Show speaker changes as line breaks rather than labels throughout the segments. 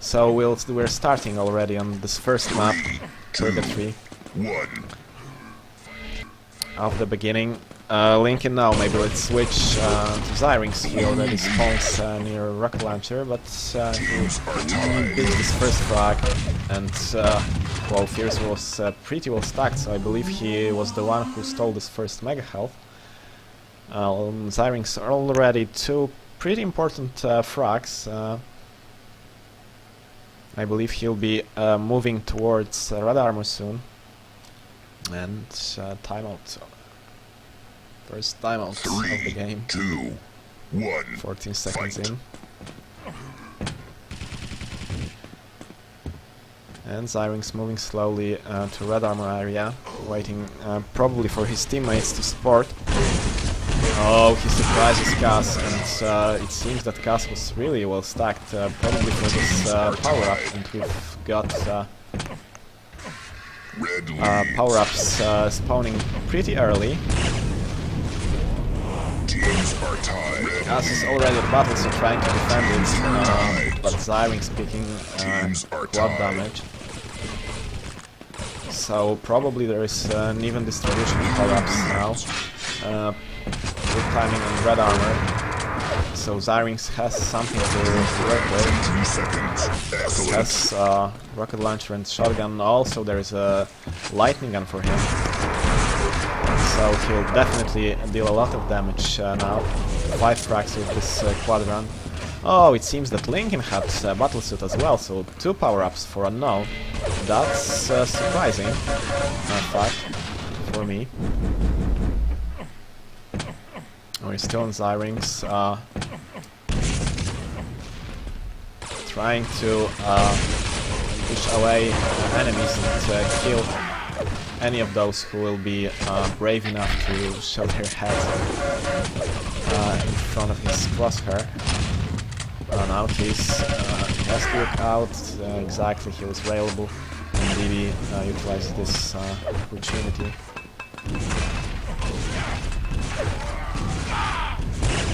So we're starting already on this first map, Purgatory, of the beginning. Lincoln now, maybe let's switch to Zyrinx. He already spawns near rocket launcher, but he beats this first frag, and well, Fierce was pretty well stacked, so I believe he was the one who stole this first mega health. Zyrinx are already two pretty important frags. I believe he'll be moving towards red armor soon. And timeout. First timeout of the game.
3, 2, 1.
14 seconds in. And Zyrinx moving slowly to red armor area, waiting probably for his teammates to support. Oh, he surprises Cass, and it seems that Cass was really well stacked, probably for this power-up, and we've got power-ups spawning pretty early. Cass is already at battle, so trying to defend it, but Zyrinx picking quad damage. So probably there is an even distribution of power-ups now. Good timing on red armor, so Zyrinx has something to work with. He has rocket launcher and shotgun. Also there is a lightning gun for him, so he'll definitely deal a lot of damage now. 5 frags with this quad run. Oh, it seems that Lincoln had battlesuit as well, so 2 power-ups for unknown. That's surprising fact for me. We're still on Zyrinx, trying to push away enemies and kill any of those who will be brave enough to show their heads in front of his crosshair. Now he has to look out exactly, he was available, and DB utilized this opportunity.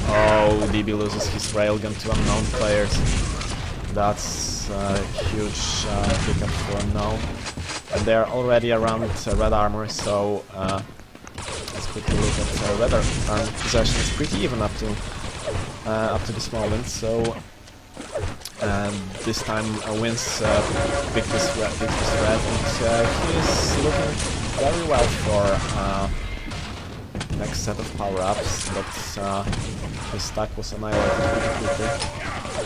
Oh, DB loses his railgun to unknown players. That's a huge pickup for unknown. And they're already around red armor, so let's quickly look at red armor possession. It's pretty even up to this moment. So this time wins picked this red, and he's looking very well for next set of power-ups, but his stack was annihilated pretty quickly.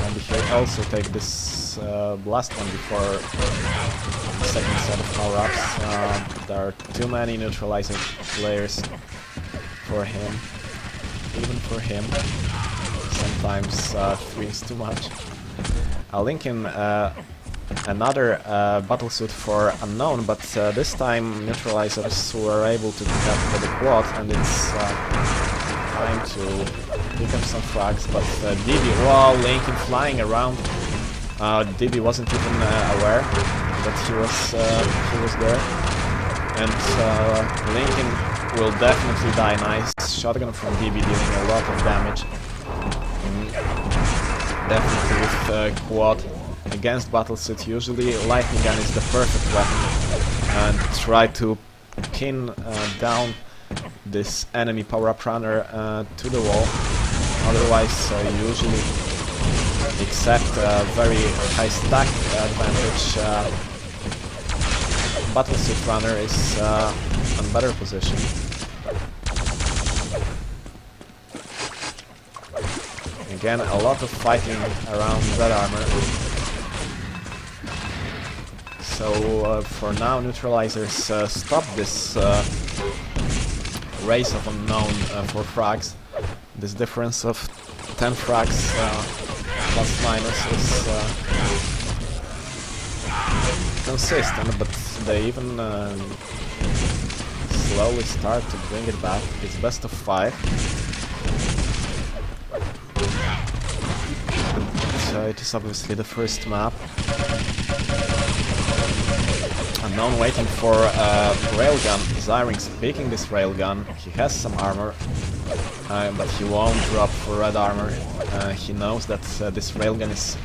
And he'll also take this last one before the second set of power-ups. There are too many neutralizing players for him, even for him. Sometimes 3 is too much. Lincoln another battlesuit for unknown, but this time neutralizers were able to pick up the quad, and it's time to pick up some frags. But DB, wow, Lincoln flying around. DB wasn't even aware that he was there, and Lincoln will definitely die. Nice shotgun from DB, dealing a lot of damage. Definitely with quad. Against battlesuit, usually lightning gun is the perfect weapon, and try to pin down this enemy power-up runner to the wall. Otherwise, usually, except very high stack advantage, battlesuit runner is on better position. Again, a lot of fighting around red armor. So for now, neutralizers stop this race of unknown for frags. This difference of 10 frags plus minus is consistent, but they even slowly start to bring it back. It's best of 5. So it is obviously the first map. Unknown waiting for railgun. Zyrinx picking this railgun. He has some armor, but he won't drop for red armor. He knows that this railgun is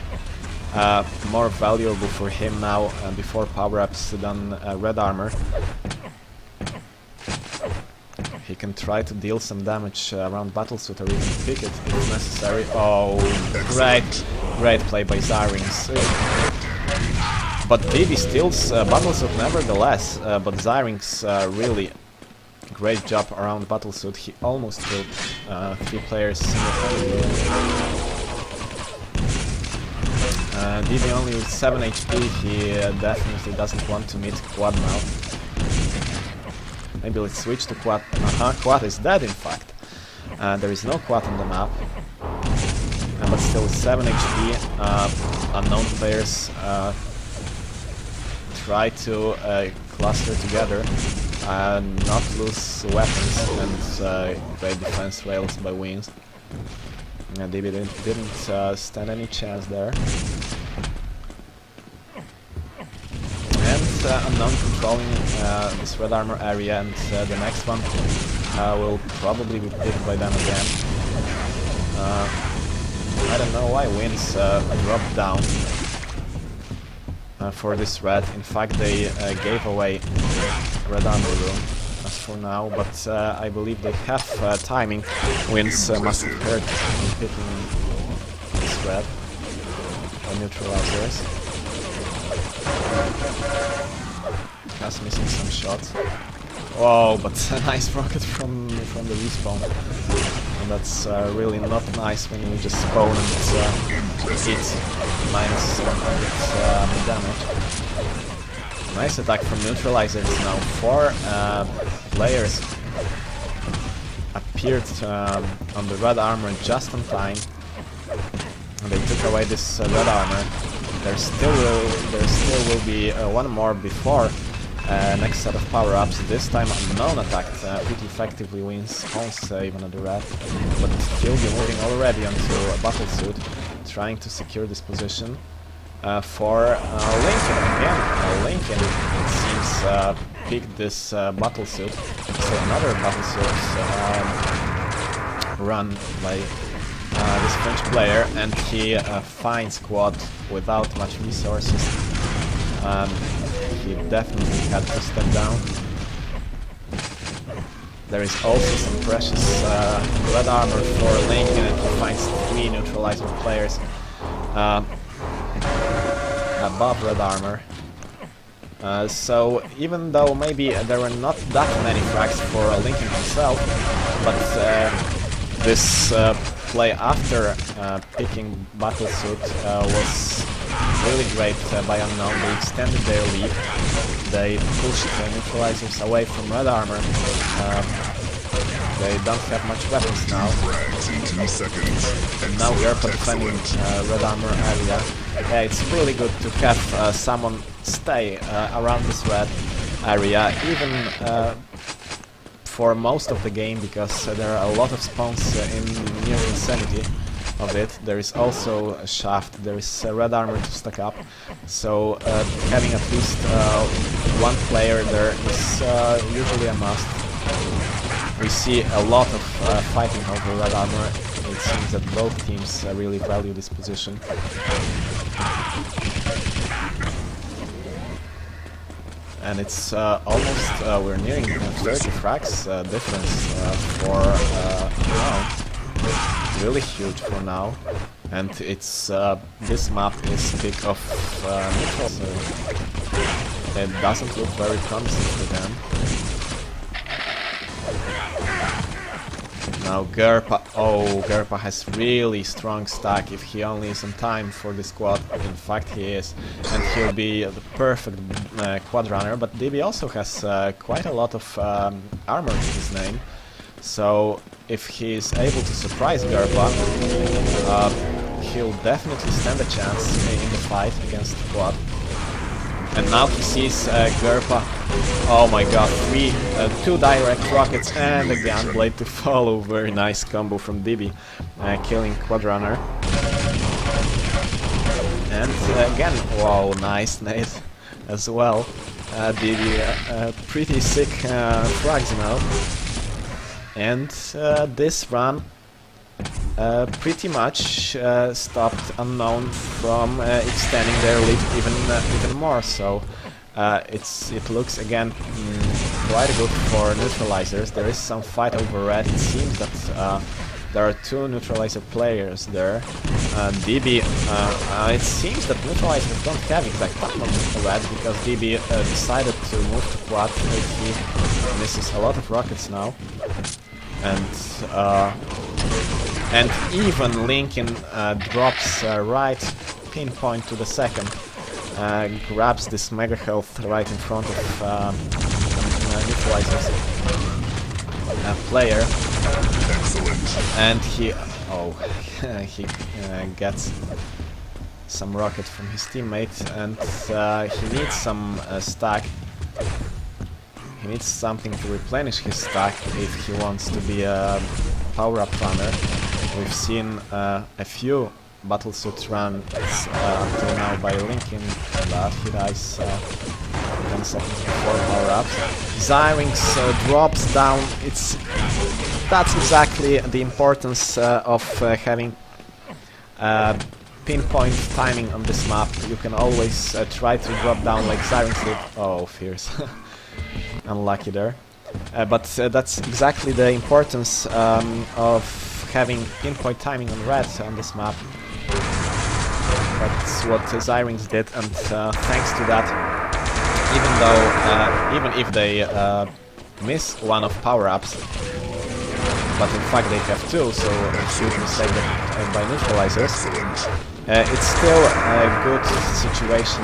more valuable for him now before power-ups than red armor. He can try to deal some damage around battlesuit or even pick it if necessary. Oh, great play by Zyrinx. But DB steals battlesuit nevertheless, but Zyrinx really great job around battlesuit. He almost killed 3 players single-handedly. DB only with 7 HP, he definitely doesn't want to meet Quad now. Maybe let's switch to Quad. Quad is dead in fact. There is no Quad on the map. But still with 7 HP, unknown players try to cluster together and not lose weapons, and great defense rails by Wings. DB didn't stand any chance there. And unknown controlling this red armor area, and the next one will probably be picked by them again. I don't know why Wins dropped down for this red. In fact, they gave away red armor room as for now, but I believe they have timing. Wins must have heard in picking this red neutralizers. Has missing some shots. Whoa, but a nice rocket from the respawn. And that's really not nice when you just spawn and hit minus 100 damage. Nice attack from neutralizers now. 4 players appeared on the red armor just on time. And they took away this red armor. There still will be one more before next set of power-ups. This time unknown attacked pretty effectively, Wins won't save on the red, but he'll be moving already onto a battlesuit, trying to secure this position for Lincoln again. Lincoln, it seems, picked this battlesuit, so another battlesuit run by this French player, and he finds Quad without much resources. He definitely had to step down. There is also some precious red armor for Lincoln, and he finds 3 neutralizer players above red armor. So even though maybe there were not that many frags for Lincoln himself, but this play after picking battlesuit was really great by Unknown. They extended their lead. They pushed neutralizers away from red armor. They don't have much weapons now. And now Gerpa defending red armor area. Yeah, it's really good to have someone stay around this red area, even for most of the game, because there are a lot of spawns in near insanity of it. There is also a shaft, there is red armor to stack up, so having at least one player there is usually a must. We see a lot of fighting over red armor. It seems that both teams really value this position. And it's almost, we're nearing 30 frags difference for now. Really huge for now. And it's, this map is pick of neutral, so it doesn't look very promising for them. Now Gerpa, Gerpa has really strong stack if he only is on time for the squad. In fact he is, and he'll be the perfect quad runner, but DB also has quite a lot of armor to his name, so if he is able to surprise Gerpa, he'll definitely stand a chance in the fight against the quad. And now he sees Gerpa. Oh my god, 2 direct rockets and a gunblade to follow. Very nice combo from DB, killing Quadrunner. And again, wow, nice nade as well. DB pretty sick frags now. And this run pretty much stopped Unknown from extending their lead even more. So it looks again quite good for neutralizers. There is some fight over red. It seems that there are two neutralizer players there. DB, it seems that neutralizers don't have exact time on red because DB decided to move to quad. He misses a lot of rockets now, and even Lincoln drops right pinpoint to the second, grabs this mega health right in front of neutralizers player. Excellent. And he gets some rocket from his teammate, and he needs some stack. He needs something to replenish his stack if he wants to be a power-up runner. We've seen a few battlesuit runs until now by Lincoln, but he dies 10 seconds before power-up. Zyrinx drops down. That's exactly the importance of having pinpoint timing on this map. You can always try to drop down like Zyrinx did. Oh, fierce. Unlucky there. But that's exactly the importance of having pinpoint timing on red on this map. That's what Zyrinx did, and thanks to that, even if they miss one of power-ups, but in fact they have two, so it's a huge mistake by neutralizers, it's still a good situation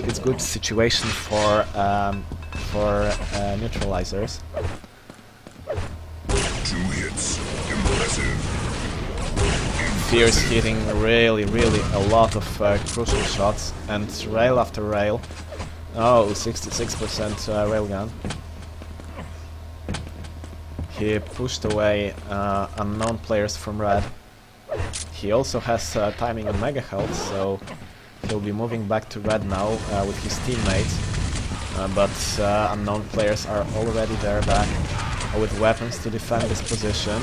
it's good situation for neutralizers.
2 hits. Impressive.
Fierce hitting really a lot of crucial shots, and rail after rail. Oh, 66% railgun. He pushed away unknown players from red. He also has timing on mega health, so he'll be moving back to red now with his teammates. But unknown players are already there back with weapons to defend this position.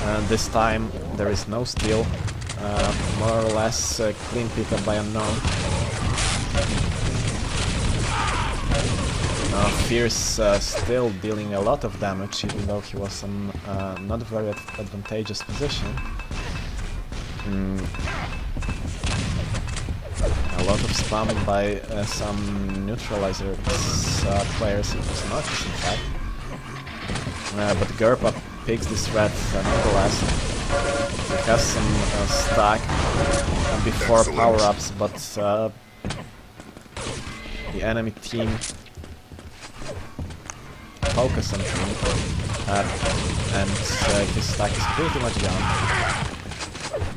And this time there is no steal, more or less clean pickup by unknown. Fierce still dealing a lot of damage, even though he was in not very advantageous position. A lot of spamming by some neutralizer players, it was not in fact. But Gerpa picks this red nonetheless. He has some stack before power-ups, but the enemy team focus on him, and his stack is pretty much gone.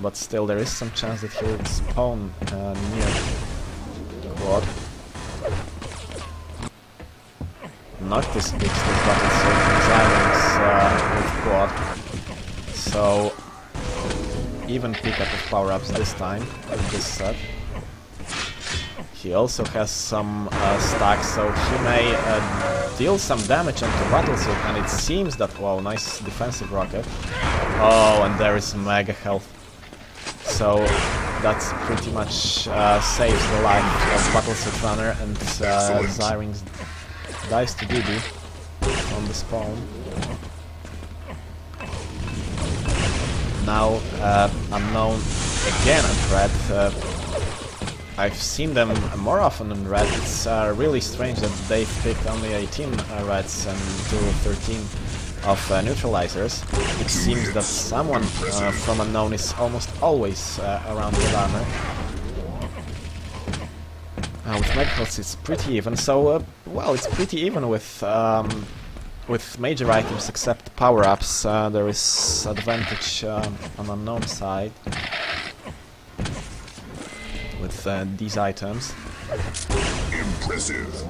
But still, there is some chance that he will spawn near the quad. Noctis picks the battlesuit from Zyrinx with quad. So, even pickup of power-ups this time, in this set. He also has some stacks, so he may deal some damage onto battlesuit, and it seems that, wow, nice defensive rocket. Oh, and there is mega health. So that's pretty much saves the life of battlesuit runner, and Zyrinx dies to DB on the spawn. Now unknown again at red. I've seen them more often in red. It's really strange that they picked only 18 reds and do 13 of neutralizers. It seems that someone from unknown is almost always around the armor. With mega health it's pretty even, so well, it's pretty even with major items except power-ups. There is advantage on unknown side with these items.
Impressive.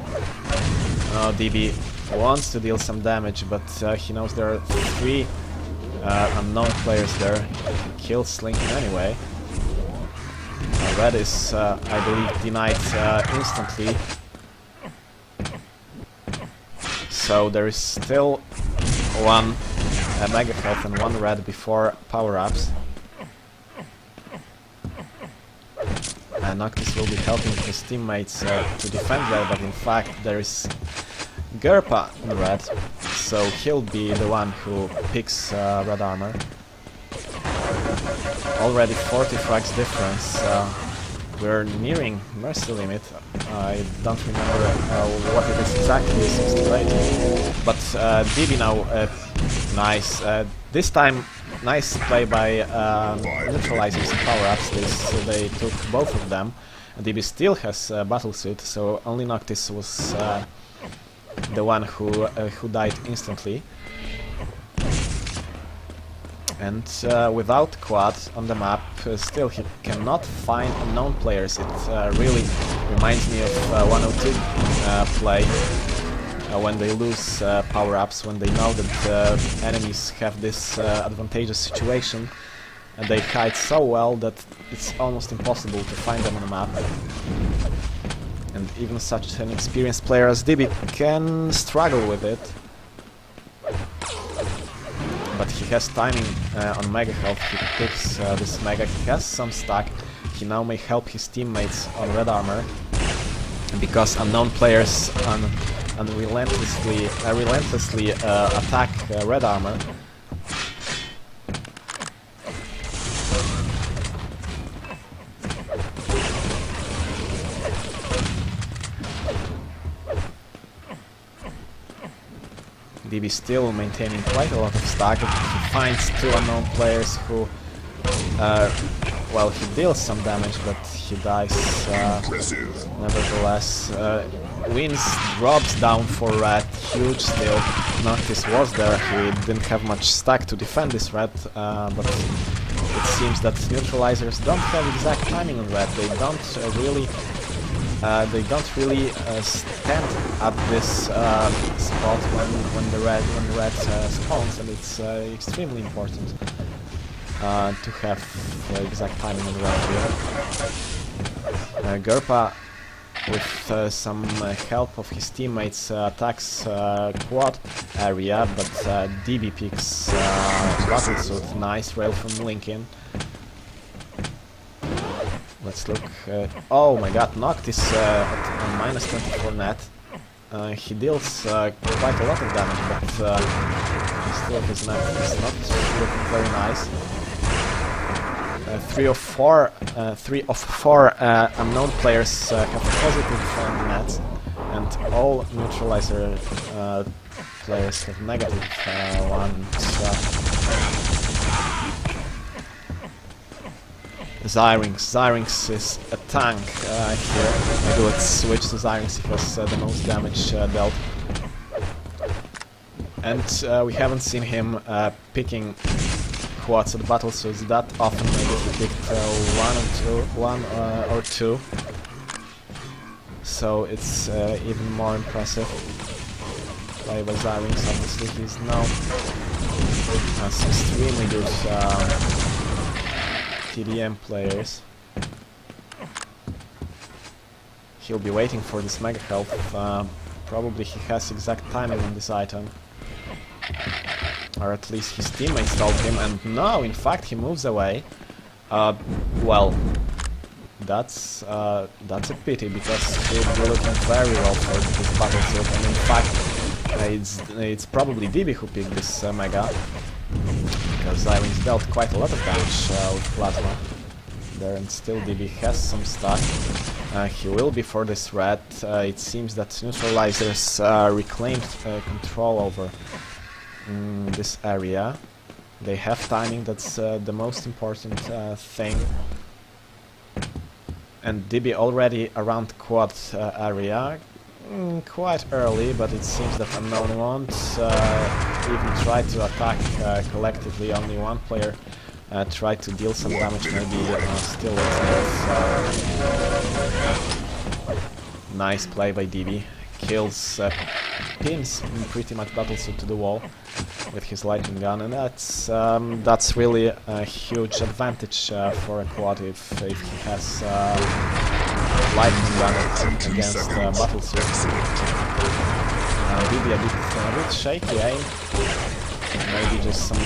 DB wants to deal some damage, but he knows there are 3 unknown players there. He kills Lincoln anyway. Red is, I believe, denied instantly. So there is still one mega health and 1 red before power-ups. Noctis will be helping his teammates to defend red, but in fact there is Gerpa in red, so he'll be the one who picks red armor. Already 40 frags difference. We're nearing mercy limit. I don't remember what it is exactly, 68. But DB now, nice. This time, nice play by neutralizing some power-ups. They took both of them. DB still has battle suit, so only Noctis was the one who died instantly. And without quad on the map, still he cannot find unknown players. It really reminds me of 102 play, when they lose power-ups, when they know that enemies have this advantageous situation, and they hide so well that it's almost impossible to find them on the map. And even such an experienced player as DB can struggle with it. But he has timing on mega health. He picks this mega, he has some stack. He now may help his teammates on red armor, because unknown players relentlessly attack red armor. DB still maintaining quite a lot of stack. He finds 2 unknown players who, well, he deals some damage, but he dies nevertheless. Wins drops down for red, huge still. Noctis was there, he didn't have much stack to defend this red, but it seems that neutralizers don't have exact timing on red. They don't really stand at this spot when the red spawns, and it's extremely important to have exact timing on the red here. Gerpa, with some help of his teammates, attacks quad area, but DB picks battle suit. Nice rail from Lincoln. Let's look. Oh my god, Noctis at -24 net. He deals quite a lot of damage, but still his net is not looking very nice. 3 of 4 unknown players have positive nets, and all neutralizer players have negative ones. Zyrinx is a tank here. Maybe let's switch to Zyrinx, he has the most damage dealt. And we haven't seen him picking quads at battle suits that often. Maybe he picked 1 or 2. So it's even more impressive. Play by Zyrinx, obviously he's now extremely good TDM players. He'll be waiting for this mega health. Probably he has exact timing on this item, or at least his teammates told him. And no, in fact, he moves away. Well, that's a pity, because he'll be looking very well for this battle suit. And in fact, it's probably DB who picked this mega, because Zyrinx dealt quite a lot of damage with plasma there, and still DB has some stack. He will be for this red. It seems that neutralizers reclaimed control over this area. They have timing, that's the most important thing. And DB already around quad area. Quite early, but it seems that unknown won't even try to attack collectively. Only one player tried to deal some damage, maybe still nice play by DB. Kills, pins pretty much battlesuit to the wall with his lightning gun, and that's really a huge advantage for a quad if he has lightning gun against battlesuit. DB a bit shaky aim. maybe just some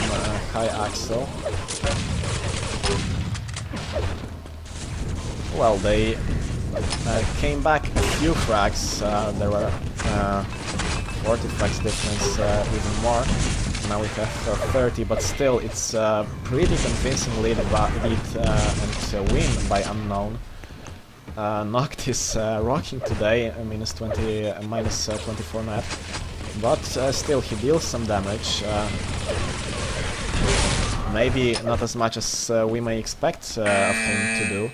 high axle. Well, they came back a few frags. There were 40 frags difference, even more. Now we have 30, but still it's pretty convincing lead and win by Unknown. Noct is rocking today, minus 24 net, but still he deals some damage. Maybe not as much as we may expect of him to do,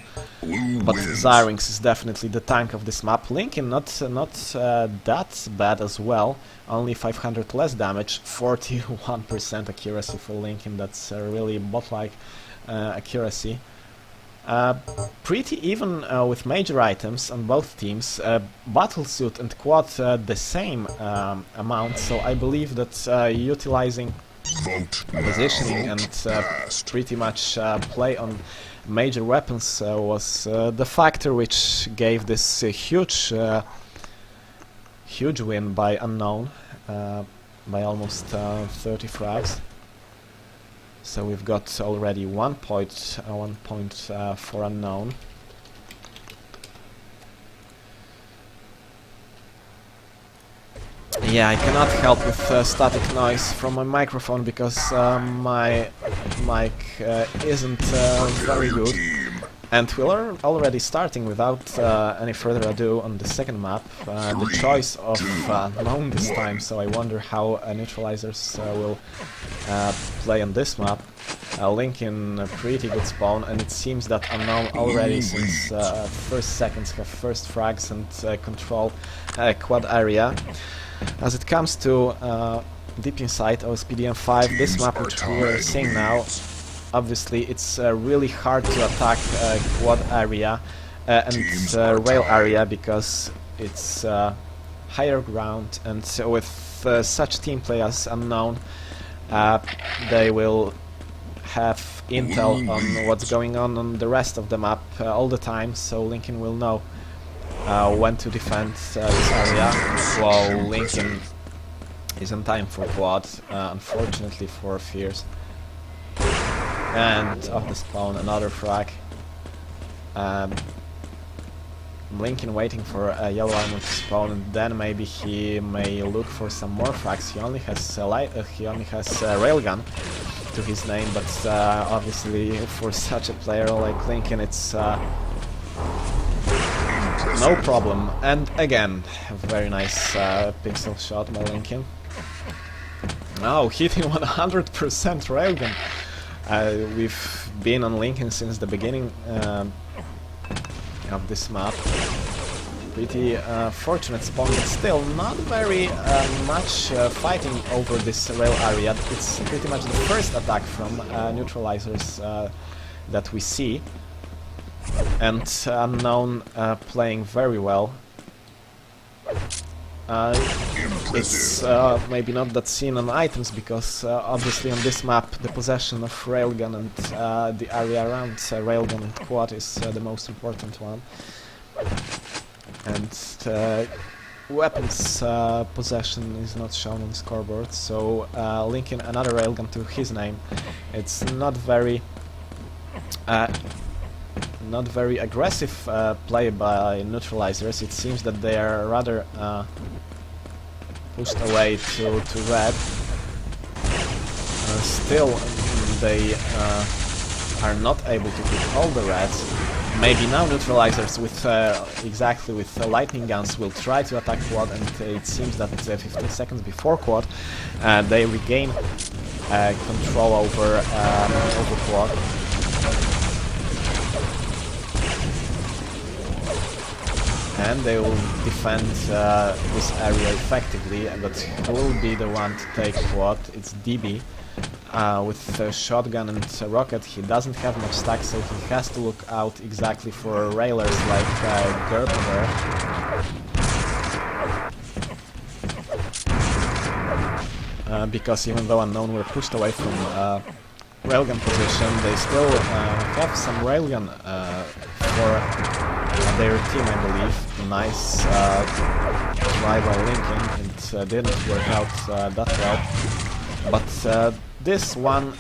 but Zyrinx is definitely the tank of this map. Lincoln not that bad as well, only 500 less damage, 41% accuracy for Lincoln. That's really bot-like accuracy. Pretty even with major items on both teams. Battlesuit and Quad the same amount, so I believe that utilizing positioning and pretty much play on major weapons was the factor which gave this huge win by Unknown, by almost 30 frags. So we've got already 1 point for Unknown. Yeah, I cannot help with static noise from my microphone because my mic isn't very good. And we're already starting without any further ado on the second map. The choice of Unknown this time, so I wonder how neutralizers will play on this map. Lincoln a pretty good spawn, and it seems that Unknown already since first seconds have first frags and control quad area. As it comes to deep inside OSPDM 5, this map which we're seeing now, obviously it's really hard to attack quad area and rail area because it's higher ground, and with such team play as Unknown, they will have intel on what's going on the rest of the map all the time, so Lincoln will know when to defend this area. While Lincoln is in time for quad, unfortunately for Fierce. And off the spawn, another frag. Lincoln waiting for a yellow armor to spawn, and then maybe he may look for some more frags. He only has railgun to his name, but obviously for such a player like Lincoln, it's no problem. And again, a very nice pixel shot by Lincoln. Now hitting 100% railgun. We've been on Lincoln since the beginning of this map. Pretty fortunate spawn, but still not very much fighting over this rail area. It's pretty much the first attack from neutralizers that we see. And Unknown playing very well. It's maybe not that seen on items because obviously on this map the possession of railgun and the area around railgun and quad is the most important one. And weapons possession is not shown on the scoreboard, so linking another railgun to his name. It's not very aggressive play by neutralizers. It seems that they are rather pushed away to red. Still, they are not able to hit all the reds. Maybe now neutralizers with exactly with lightning guns will try to attack quad, and it seems that 15 seconds before quad they regain control over quad. And they will defend this area effectively, and that will be the one to take quad. It's DB with a shotgun and a rocket. He doesn't have much stack, so he has to look out exactly for railers like Gerber. Because even though Unknown were pushed away from railgun position, they still have some railgun for their team, I believe. Nice try by Lincoln. It didn't work out that well. But this one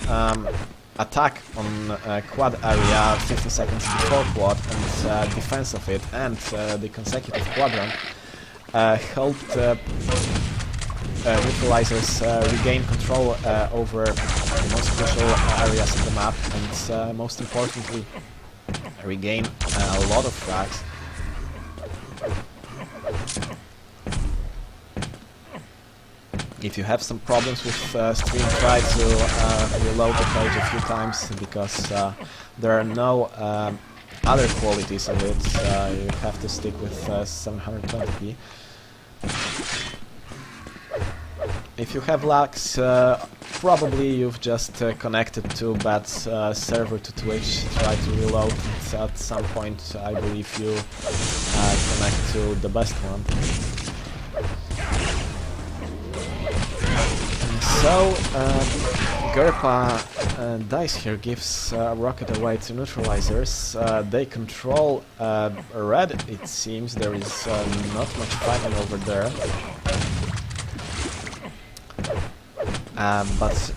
attack on quad area 50 seconds before quad and defense of it and the consecutive quadrant helped neutralizers regain control over the most crucial areas of the map and most importantly regain a lot of frags. If you have some problems with stream, try to reload the page a few times because there are no other qualities of it. You have to stick with 720p. If you have lags, probably you've just connected to bad server to Twitch. Try to reload and at some point I believe you connect to the best one. So, Gerpa dice here gives rocket away to neutralizers. They control red, it seems. There is not much fighting over there. But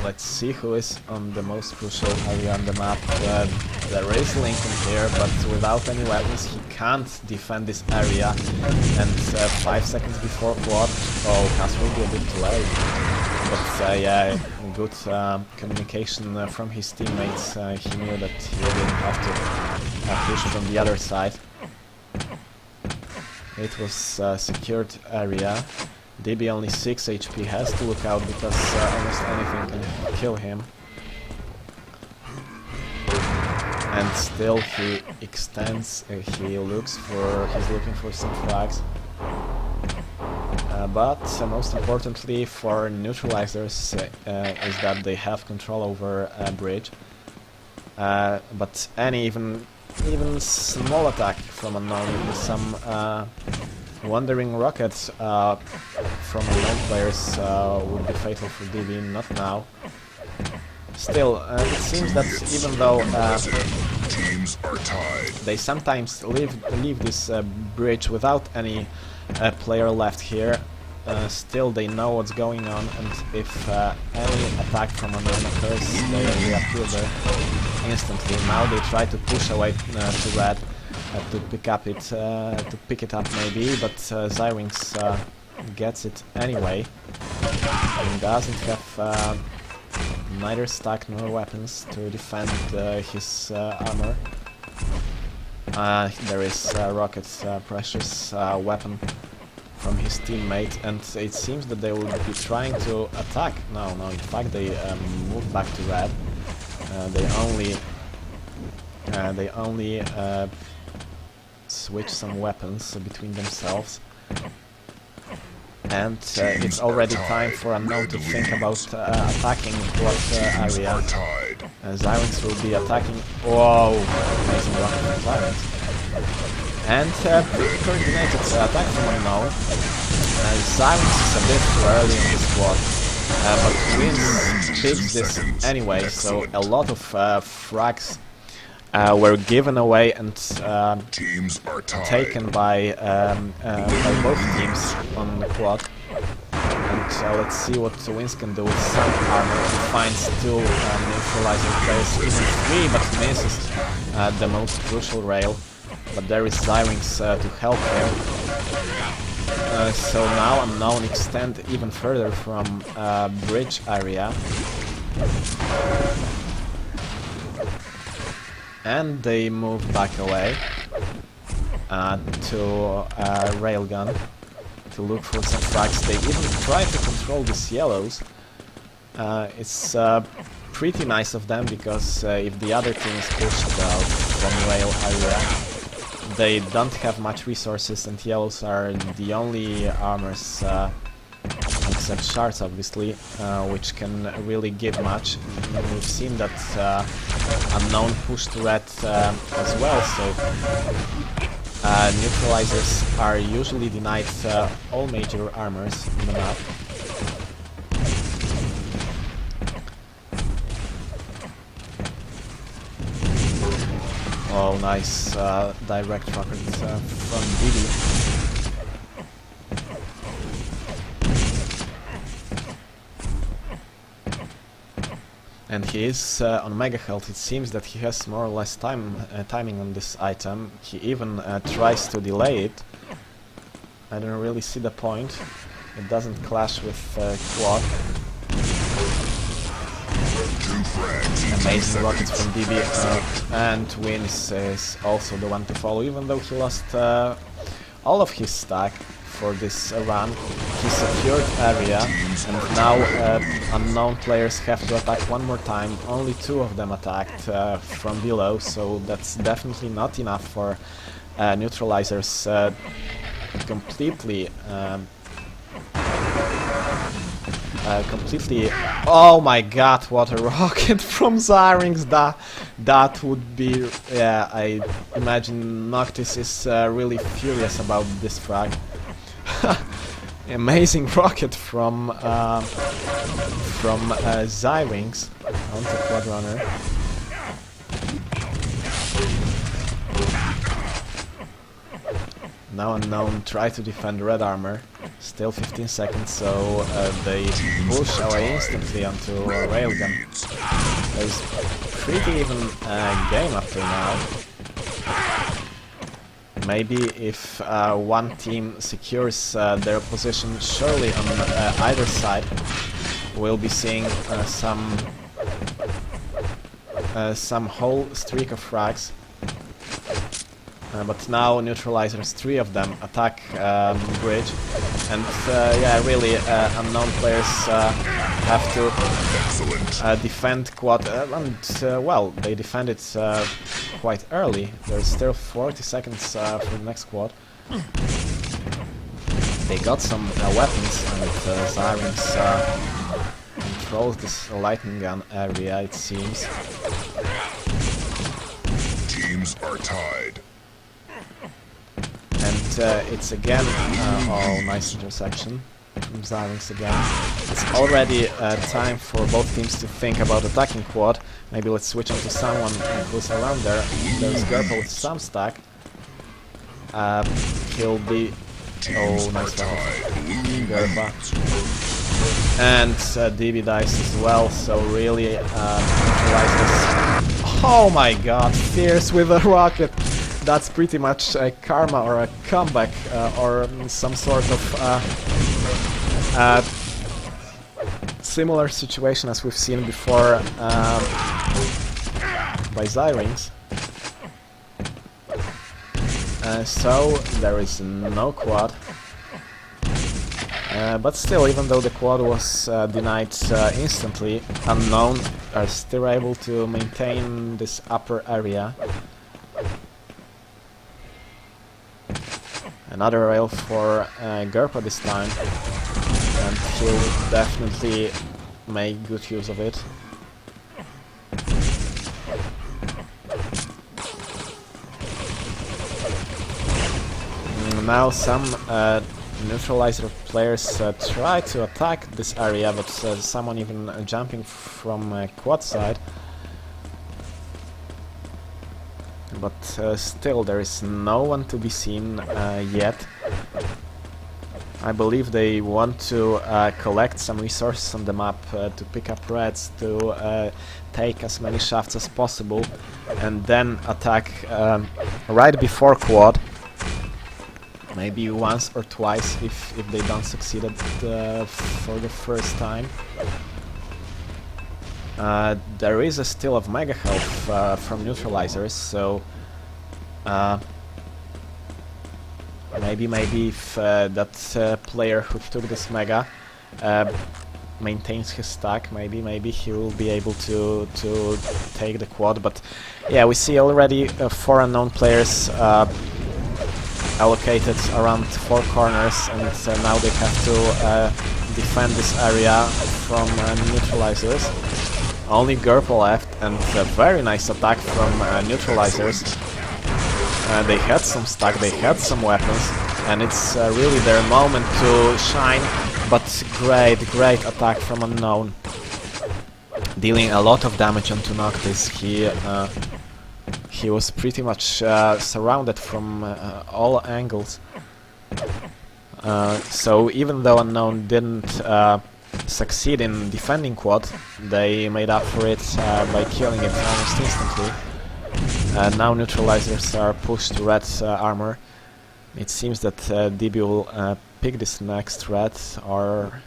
let's see who is on the most crucial area on the map. There is Lincoln here, but without any weapons he can't defend this area. And 5 seconds before quad, oh, Cas will be a bit delayed. But yeah, good communication from his teammates. He knew that he didn't have to push it on the other side. It was a secured area. DB only 6 HP, has to look out because almost anything can kill him. And still he extends, he's looking for some frags. But most importantly for neutralizers is that they have control over a bridge. But any even small attack from unknown with some wandering rockets from unknown players would be fatal for DB, not now. Still, it seems that even though
Teams are tied.
they sometimes leave this bridge without any player left here, still they know what's going on, and if any attack from unknown occurs, they reappear there instantly. Now they try to push away to red. To pick it up maybe, but Zyrinx gets it anyway and doesn't have neither stack nor weapons to defend his armor. There is Rocket's precious weapon from his teammate, and it seems that they will be trying to attack. No, in fact they move back to red. They only switch some weapons between themselves, and it's already time for unknown to think about attacking what area. Zyrinx will be attacking. Whoa, amazing rocket from Zyrinx, and pretty coordinated attack from unknown. Zyrinx is a bit too early in this squad, but Wins picks this anyway, so a lot of frags were given away and taken by both teams on the quad. And let's see what Wins can do with some armor. He finds two neutralizing players, even 3, but he misses the most crucial rail. But there is Zyrinx to help him. So now unknown extend even further from bridge area. And they move back away to railgun to look for some frags. They even try to control these yellows. It's pretty nice of them, because if the other team is pushed out from rail area, they don't have much resources, and yellows are the only armors, except shards obviously, which can really give much. We've seen that unknown pushed red as well, so neutralizers are usually denied all major armors on the map. Oh, nice direct rocket from DB. and he is on mega health. It seems that he has more or less timing on this item. He even tries to delay it. I don't really see the point. It doesn't clash with quad. Amazing rockets from DB, and Wins is also the one to follow, even though he lost all of his stack for this run. He secured area, and now unknown players have to attack one more time. Only 2 of them attacked from below, so that's definitely not enough for neutralizers completely. Oh my god, what a rocket from Zyrinx! That would be... yeah, I imagine Noctis is really furious about this frag. Amazing rocket from Zyrinx onto Quadrunner. Now unknown try to defend red armor. Still 15 seconds, so they push away instantly onto railgun. There's pretty even game up till now. Maybe if one team secures their position, surely on either side we'll be seeing some whole streak of frags. But now neutralizers, 3 of them attack bridge, and yeah, really unknown players have to defend quad, and well, they defend it quite early. There's still 40 seconds for the next quad. They got some weapons, and Zyrinx controls this lightning gun area, it seems.
Teams are tied.
And it's again, oh, nice intersection from Zyrinx again. It's already time for both teams to think about attacking quad. Maybe let's switch on to someone who's around there. There's Gerpa with some stack. He'll be... oh, nice one. Gerpa. And DB dies as well, so really neutralizes. Oh my god, Fierce with a rocket! That's pretty much a karma or a comeback or some sort of similar situation as we've seen before by Zyrinx. So there is no quad. But still, even though the quad was denied instantly, unknown are still able to maintain this upper area. Another rail for Gerpa this time, and he'll definitely make good use of it. Now some neutralizer players try to attack this area, but someone even jumping from quad side. But still there is no one to be seen yet. I believe they want to collect some resources on the map to pick up reds, to take as many shafts as possible, and then attack right before quad. Maybe once or twice if they don't succeed for the first time. There is a steal of mega health from neutralizers, so maybe if that player who took this mega maintains his stack, maybe he will be able to take the quad. But yeah, we see already 4 unknown players allocated around 4 corners, and now they have to defend this area from neutralizers. Only Gerpa left, and a very nice attack from neutralizers. They had some stack, they had some weapons, and it's really their moment to shine. But great attack from unknown, dealing a lot of damage onto Noctis. He was pretty much surrounded from all angles. So even though unknown didn't succeed in defending quad. They made up for it by killing it almost instantly. Now neutralizers are pushed to red armor. It seems that DB will pick this next red, or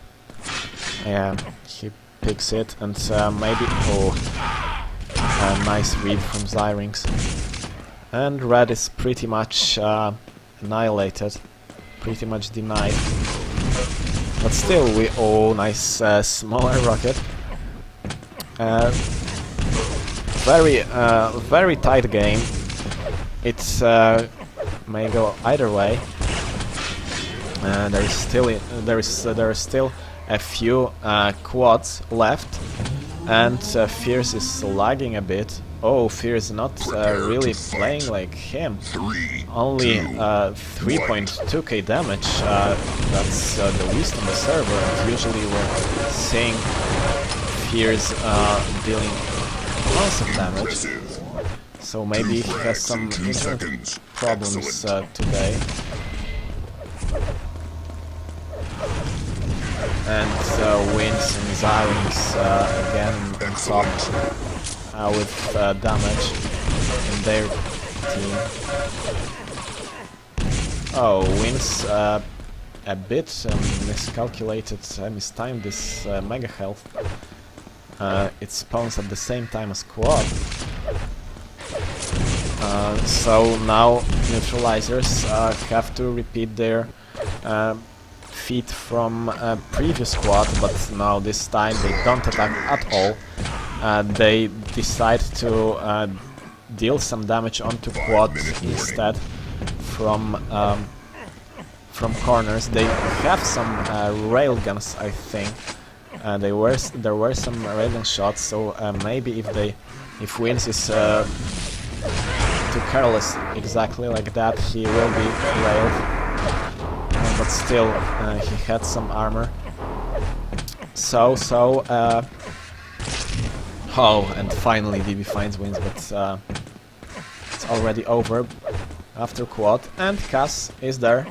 yeah, he picks it, and maybe a nice read from Zyrinx. And red is pretty much annihilated, pretty much denied. But still, nice smaller rocket. Very tight game. It may go either way. There are still a few quads left, and Fierce is lagging a bit. Oh, Fierce is not really playing like him. Only 3.2k damage. That's the least on the server. And usually we're seeing Fierce dealing lots of damage. So maybe he has some internet problems today. And wins and Zyrinx again on top with damage in their team. Oh, wins a bit miscalculated, mistimed this mega health. It spawns at the same time as quad. So now neutralizers have to repeat their feat from previous quad, but now this time they don't attack at all. They decide to deal some damage onto quad instead from corners. They have some railguns, I think. There were some railgun shots, so maybe if Wins is too careless exactly like that, he will be railed. But still, he had some armor. Oh, and finally DB finds Wins, but it's already over after quad, and Cass is there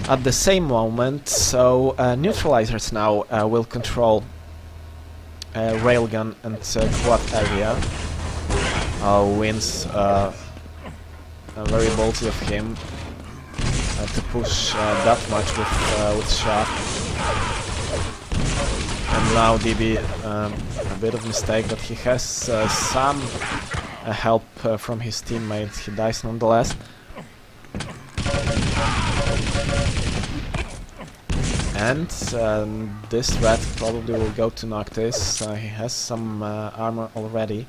at the same moment. So neutralizers now will control railgun and quad area. Wins very ballsy of him to push that much with shot. And now DB, a bit of mistake, but he has some help from his teammate. He dies nonetheless. And this red probably will go to Noctis. He has some armor already.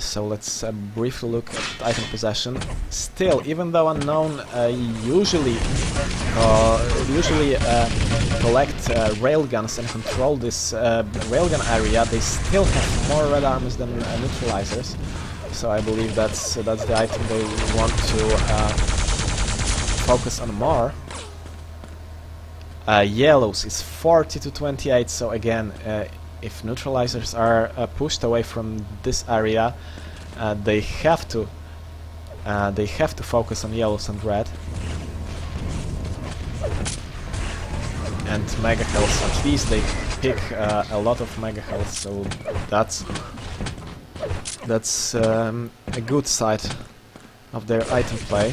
So let's briefly look at item possession. Still, even though unknown usually collect railguns and control this railgun area, they still have more red armors than neutralizers. So I believe that's the item they want to focus on more. Yellows is 40 to 28. So again, if neutralizers are pushed away from this area, they have to focus on yellows and red. And mega health, at least they pick a lot of mega health, so that's a good side of their item play.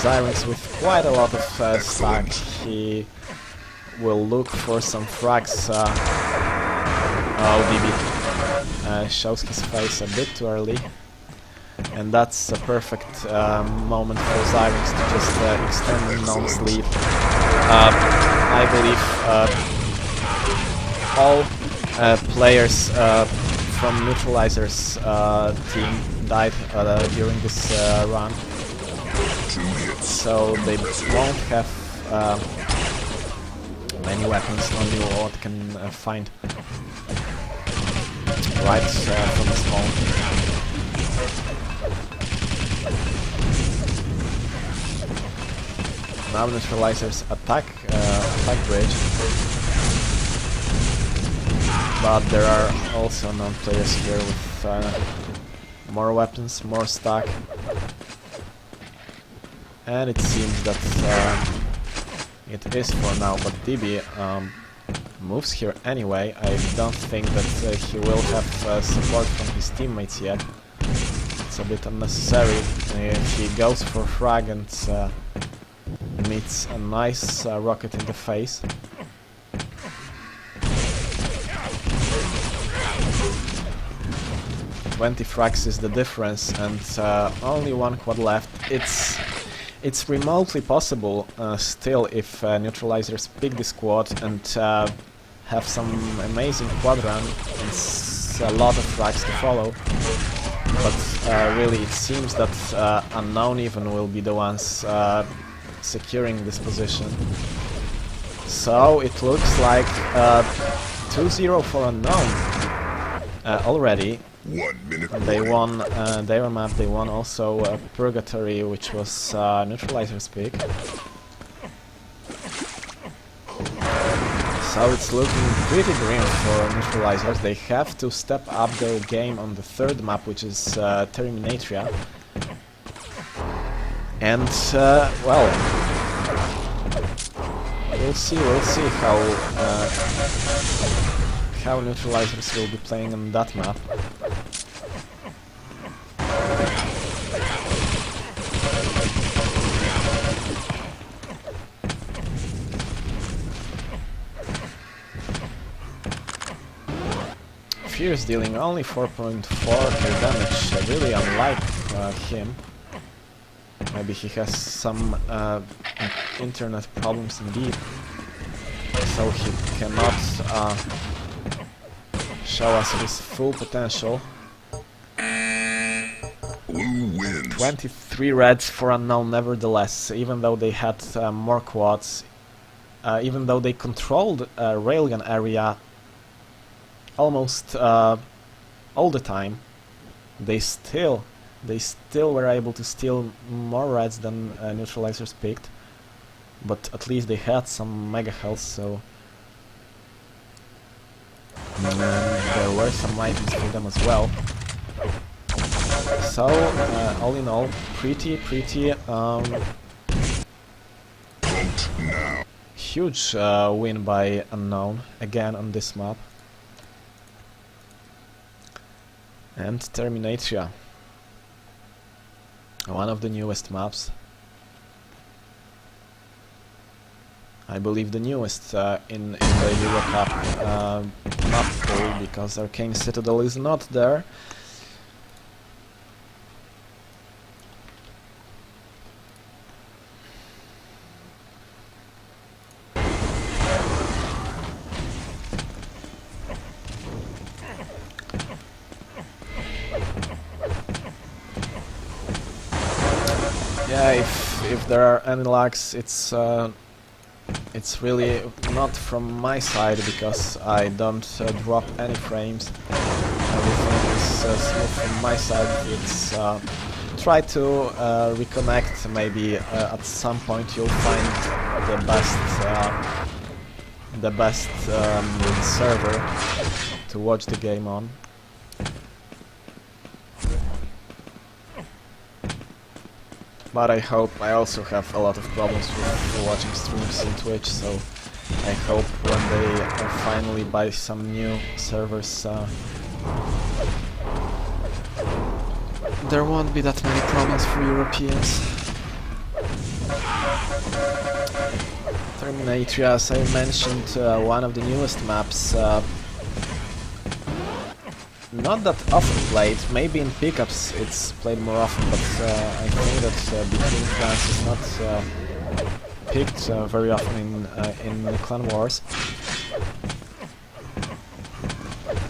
Zyrinx with quite a lot of stack. He will look for some frags. Oh, DB shows his face a bit too early, and that's a perfect moment for Zyrinx to just extend non-sleep. I believe all players from Neutralizer's team died during this run, so they won't have many weapons, only what can find right from the spawn. Now Neutralizers attack bridge, but there are also non-players here with more weapons, more stack, and it seems that it is for now, but DB moves here anyway. I don't think that he will have support from his teammates yet. It's a bit unnecessary. He goes for frag and meets a nice rocket in the face. "20 frags is the difference, and only one quad left. It's remotely possible still if neutralizers pick this squad and have some amazing quad run and a lot of frags to follow. But really it seems that Unknown even will be the ones securing this position. So it looks like 2-0 for Unknown already.
1 minute.
They won their map, they won also Purgatory, which was Neutralizer's pick. So it's looking pretty grim for Neutralizers. They have to step up their game on the third map, which is Terminatria. And, well, we'll see how Neutralizers will be playing on that map. Fierce dealing only 4.4k damage, really unlike him. Maybe he has some internet problems indeed, so he cannot show us his full potential.
Blue wins.
23 reds for Unknown nevertheless, even though they had more quads, even though they controlled railgun area almost all the time, they still were able to steal more reds than Neutralizers picked, but at least they had some mega health, so there were some items for them as well. So all in all, pretty huge win by Unknown again on this map. And Terminatria, one of the newest maps. I believe the newest in the EuroCup map pool, because Arcane Citadel is not there. Yeah, if there are any lags, it's really not from my side, because I don't drop any frames. Everything is smooth from my side. It's try to reconnect. Maybe at some point you'll find the best server to watch the game on. But I hope I also have a lot of problems with watching streams on Twitch, so I hope when they finally buy some new servers there won't be that many problems for Europeans. Terminatria, as I mentioned, one of the newest maps. Not that often played, maybe in pickups it's played more often, but I think that between clans is not picked very often in Clan Wars.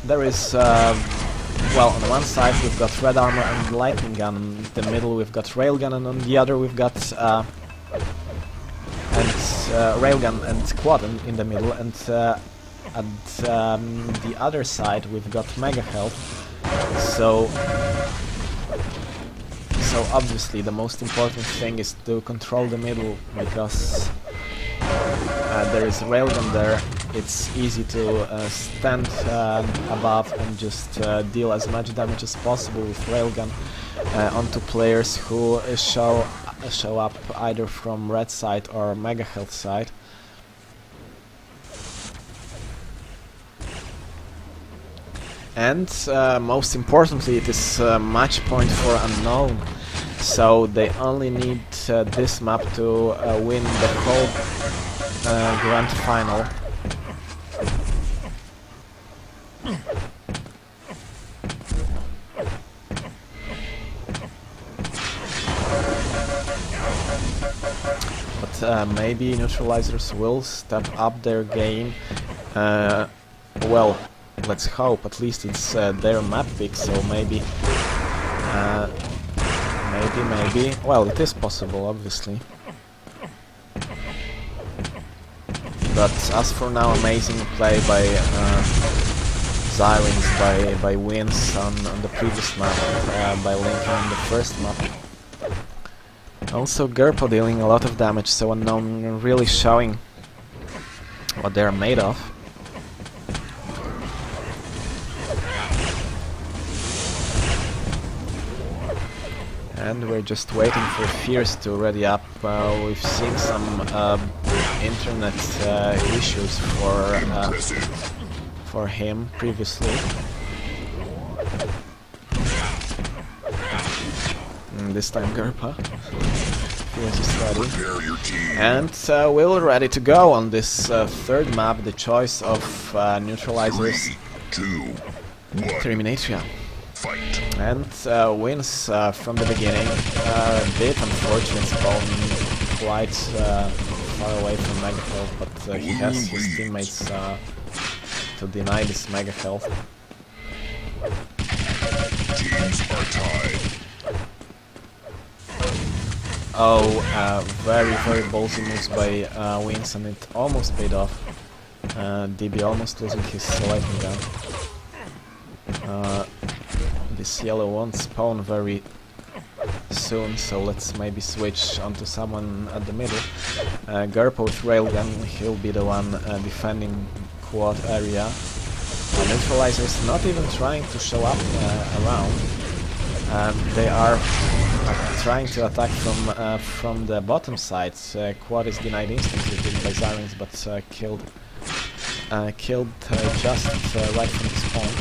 There is, well, on one side we've got red armor and lightning gun, in the middle we've got railgun, and on the other we've got railgun and quad in the middle, and at the other side we've got mega health, so obviously the most important thing is to control the middle, because there is railgun there. It's easy to stand above and just deal as much damage as possible with railgun onto players who show up either from red side or mega health side. And most importantly, it is match point for unknown. So they only need this map to win the whole grand final. But maybe neutralizers will step up their game. Well, let's hope. At least it's their map pick, so maybe, maybe. Well, it is possible, obviously. But as for now, amazing play by Xyrings, by wins on the previous map, by Lincoln on the first map. Also Gerpo dealing a lot of damage, so Unknown really showing what they're made of. And we're just waiting for Fierce to ready up. We've seen some internet issues for him previously. This time Gerpa. Fierce is ready. And we're ready to go on this third map, the choice of neutralizers.
3, 2, 1.
Terminatria.
Fight.
And wins from the beginning. A bit unfortunate, spawn quite far away from Mega Health, but he has his teammates to deny this Mega Health.
Teams are tied.
Oh, very ballsy moves by Wins, and it almost paid off. DB almost losing his lightning gun. This yellow won't spawn very soon, so let's maybe switch onto someone at the middle. Gerpo with railgun, he'll be the one defending quad area. Neutralizer is not even trying to show up around. They are trying to attack from the bottom side. Quad is denied instantly by Xyrings, but killed just right from the spawn.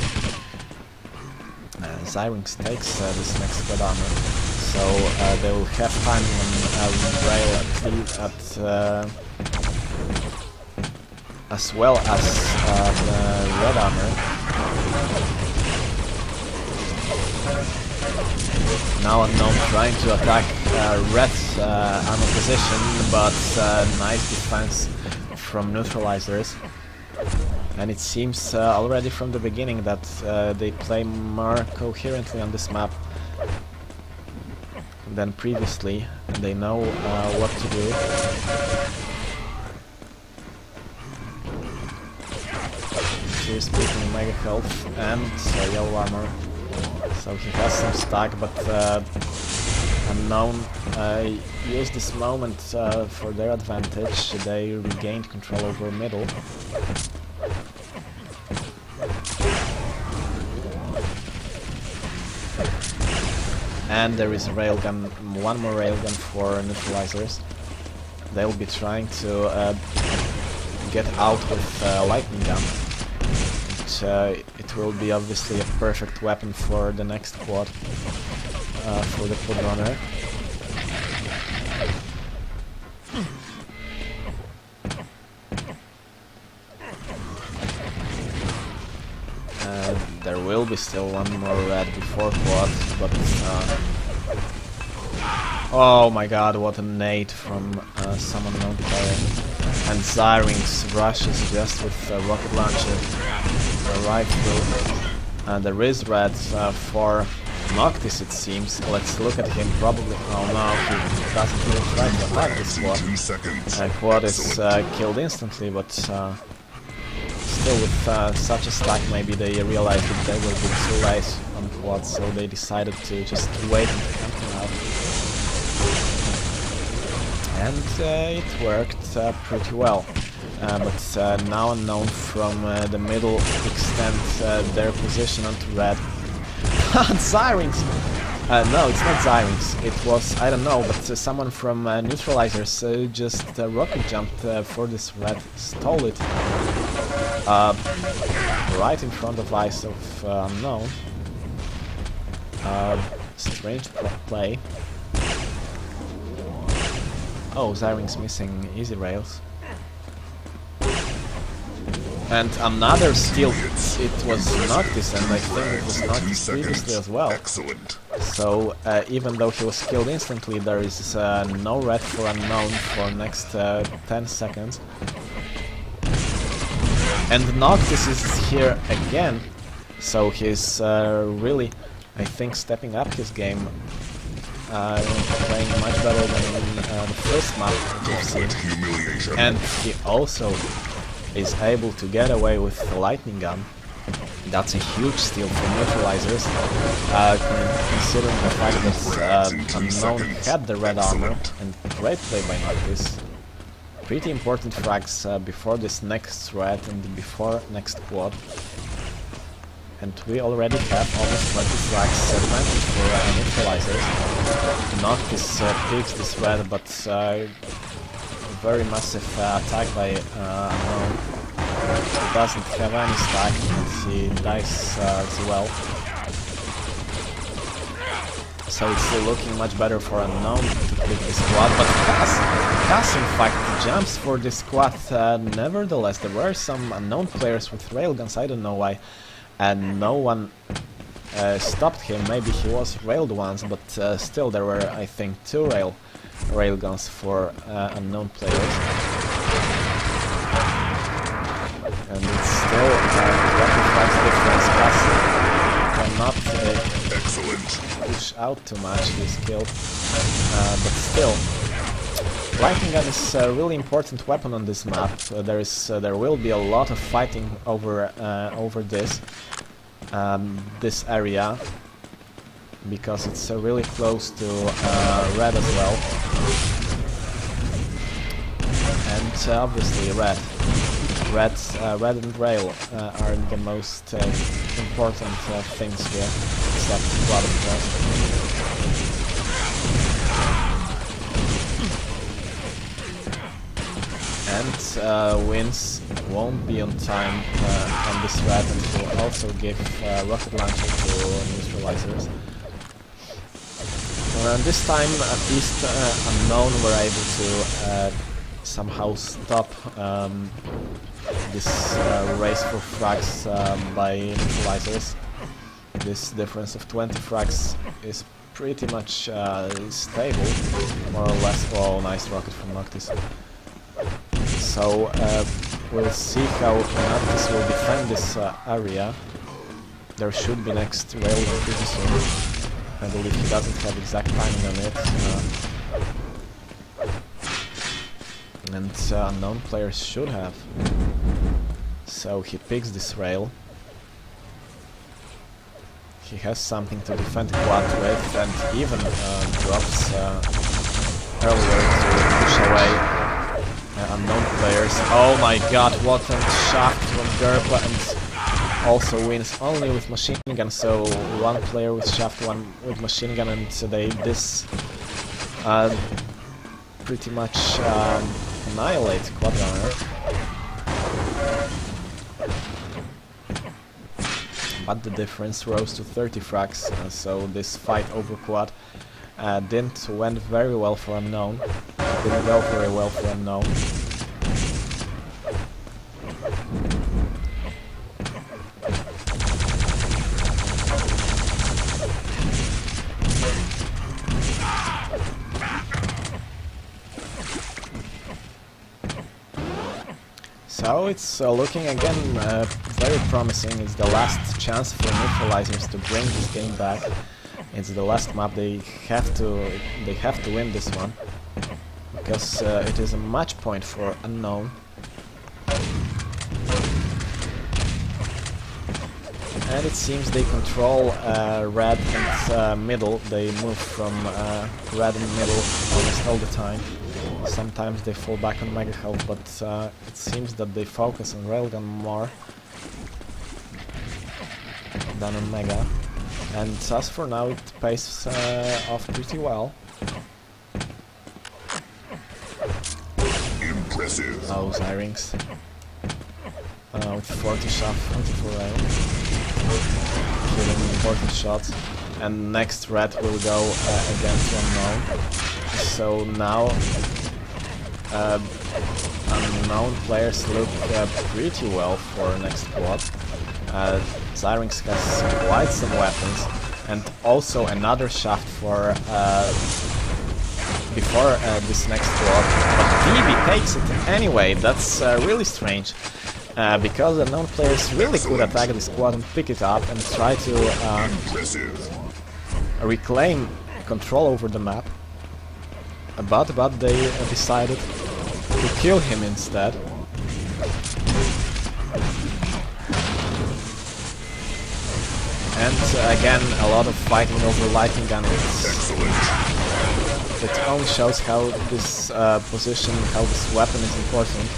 Xyrings takes this next quad armor, so they will have time on rail as well as the red armor. Now Unknown trying to attack red armor position, but nice defense from neutralizers. And it seems already from the beginning that they play more coherently on this map than previously, and they know what to do. Here's speaking Mega Health and yellow armor, so he has some stack, but Unknown used this moment for their advantage. They regained control over middle. And there is a railgun, one more railgun for neutralizers. They'll be trying to get out with lightning gun. It will be obviously a perfect weapon for the next quad, for the quad runner. There will be still one more red before quad, but oh my god, what a nade from some unknown player. And Xyrings rushes just with a rocket launcher right through. And there is red for Noctis, it seems. Let's look at him. Probably. Oh no, he doesn't even try to attack this quad. Quad is killed instantly, but still with such a stack, maybe they realized that they will be too late on quad, so they decided to just wait and camp him out. And it worked pretty well. But now Unknown from the middle extend their position onto red. Xyrings! No, it's not Xyrings. It was, I don't know, but someone from neutralizers just rocket jumped for this red, stole it. right in front of eyes of unknown. Strange play. Oh, Zyring's missing easy rails. And another steal. It was Noctis, and I think it was Noctis previously as well.
Excellent.
So even though he was killed instantly, there is no red for unknown for next 10 seconds. And Noctis is here again, so he's really, I think, stepping up his game, playing much better than the first map we've seen. And he also is able to get away with the lightning gun. That's a huge steal for neutralizers, considering the fact that unknown had the red armor, and great play by Noctis. Pretty important frags before this next red and before next quad. And we already have almost 20 frags advantage for neutralizers. Noctis picks this red, but very massive attack by unknown. He doesn't have any stack and he dies as well. So it's looking much better for unknown to pick this squad, but Cass in fact jumps for this squad. Nevertheless, there were some unknown players with railguns, I don't know why, and no one stopped him. Maybe he was railed once, but still there were, I think, 2 railguns for unknown players. And it's still 25 difference. Cass cannot push out too much, he's killed. But still, lightning gun is a really important weapon on this map. There will be a lot of fighting over this area, because it's really close to red as well, and obviously red and rail are the most important things here, except quad of course. And Wins won't be on time on this red, and will also give rocket launcher to neutralizers. This time, at least unknown were able to somehow stop this race for frags by neutralizers. This difference of 20 frags is pretty much stable, more or less. Oh, nice rocket from Noctis. So we'll see how Noctis will defend this area. There should be next railgun pretty soon. I believe he doesn't have exact timing on it. And unknown players should have. So he picks this rail. He has something to defend the quad with, and even drops earlier to push away unknown players. Oh my god, what a shaft from Gerpa, and also Wins only with machine gun, so one player with shaft, one with machine gun, and they pretty much annihilate Quadrunner. But the difference rose to 30 frags, so this fight over quad didn't went very well for unknown. Didn't go very well for unknown. So it's looking again very promising. It's the last chance for neutralizers to bring this game back. It's the last map. They have to win this one, because it is a match point for unknown. And it seems they control red and middle. They move from red and middle almost all the time. Sometimes they fall back on Mega Health, but it seems that they focus on Railgun more than on Mega. And as for now, it pays off pretty well.
Impressive.
Oh, Zyrings. with 40 shot, 44 aim, killing important shots. And next red will go again to unknown. So now unknown players look pretty well for next quad. Zyrinx has quite some weapons, and also another shaft for before this next quad. But BB takes it anyway. That's really strange, because unknown players really could attack this quad and pick it up and try to reclaim control over the map. But they decided to kill him instead. And again, a lot of fighting over lightning gun. It only shows how this position, how this weapon is important.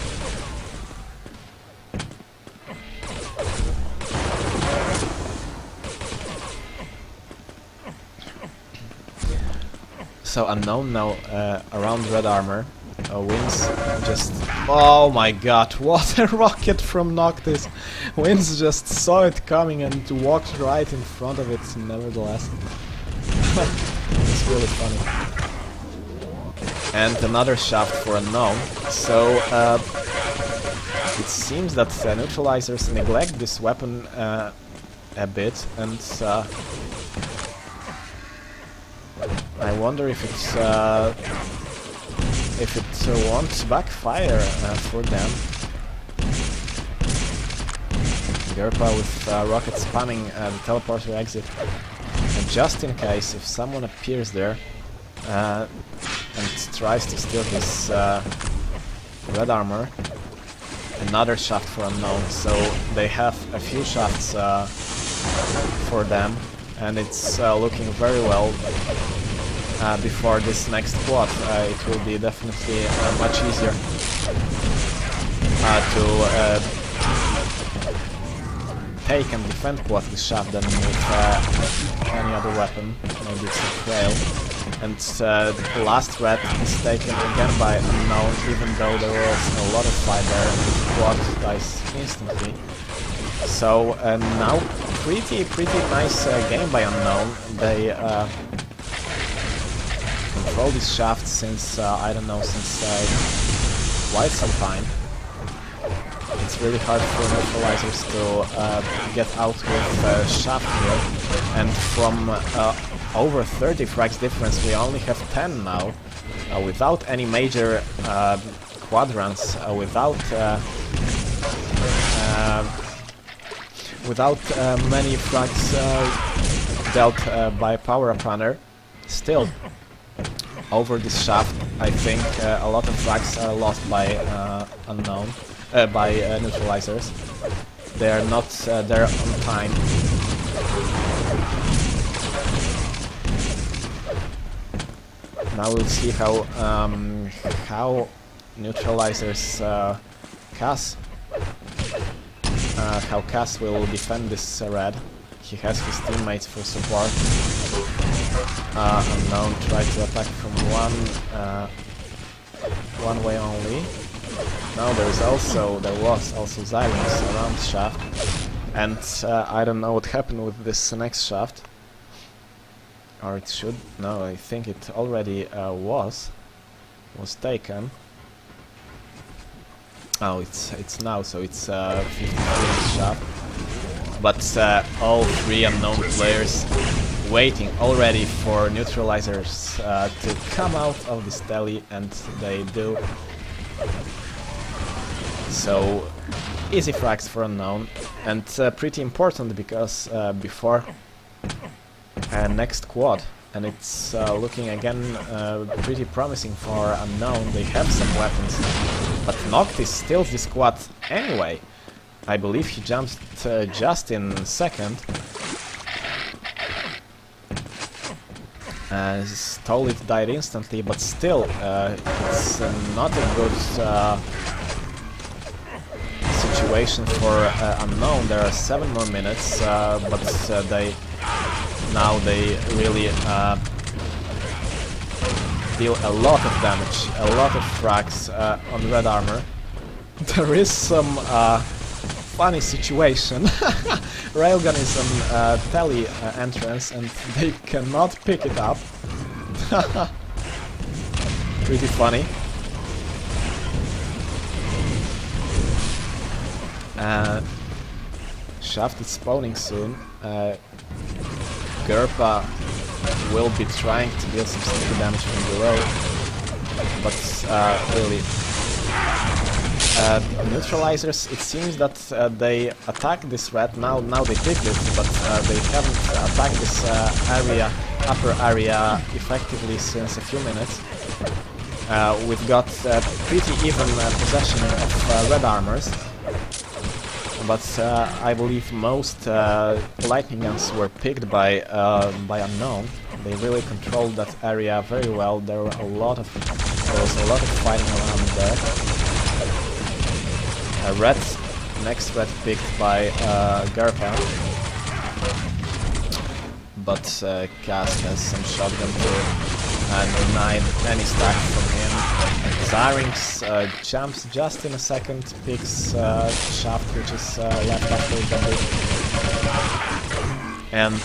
So unknown now around red armor. Wins just... Oh my god, what a rocket from Noctis! Wins just saw it coming and walked right in front of it, nevertheless. It's really funny. And another shaft for unknown. So it seems that neutralizers neglect this weapon a bit, and I wonder if it won't backfire for them. Gerpa with rocket spamming the teleporter exit, and just in case if someone appears there and tries to steal his red armor, another shaft for unknown. So they have a few shafts for them, and it's looking very well. Before this next quad, it will be definitely much easier to take and defend quad with shaft than with any other weapon. Maybe it's a trail. And the last red is taken again by unknown, even though there was a lot of fight there. The quad dies instantly. So now pretty nice game by unknown. They control this shaft since, I don't know, since quite some time. It's really hard for neutralizers to get out with shaft here, and from over 30 frags difference we only have 10 now, without any major quadrants, without many frags dealt by power-up runner. Still, over this shaft, I think a lot of frags are lost by unknown, by neutralizers. They are not there on time. Now we'll see how neutralizers how Cass will defend this red. He has his teammates for support. Unknown tried to attack from one way only. Now there was also Zyrinx around shaft, and I don't know what happened with this next shaft. Or it should... no, I think it already was taken. Oh, it's now, so it's 53 shaft. But all three unknown players waiting already for neutralizers to come out of this tele, and they do. So easy frags for unknown, and pretty important because before next quad, and it's looking again pretty promising for unknown. They have some weapons, but Noctis steals this quad anyway. I believe he jumped just in second. Stole it, died instantly, but still it's not a good situation for unknown. There are 7 more minutes, but they really deal a lot of damage, a lot of frags on red armor. There is some funny situation. Railgun is on tele entrance and they cannot pick it up. Pretty funny. Shaft is spawning soon. Gerpa will be trying to deal some sneaky damage from below, but really, neutralizers. It seems that they attack this red now. Now they picked it, but they haven't attacked this area, upper area, effectively since a few minutes. We've got pretty even possession of red armors. But I believe most lightning guns were picked by unknown. They really controlled that area very well. There was a lot of fighting around there. Next red picked by Gerpa, but Cass has some shotgun to deny any stack from him. Zarynx jumps just in a second, picks Shaft, which is left after double. And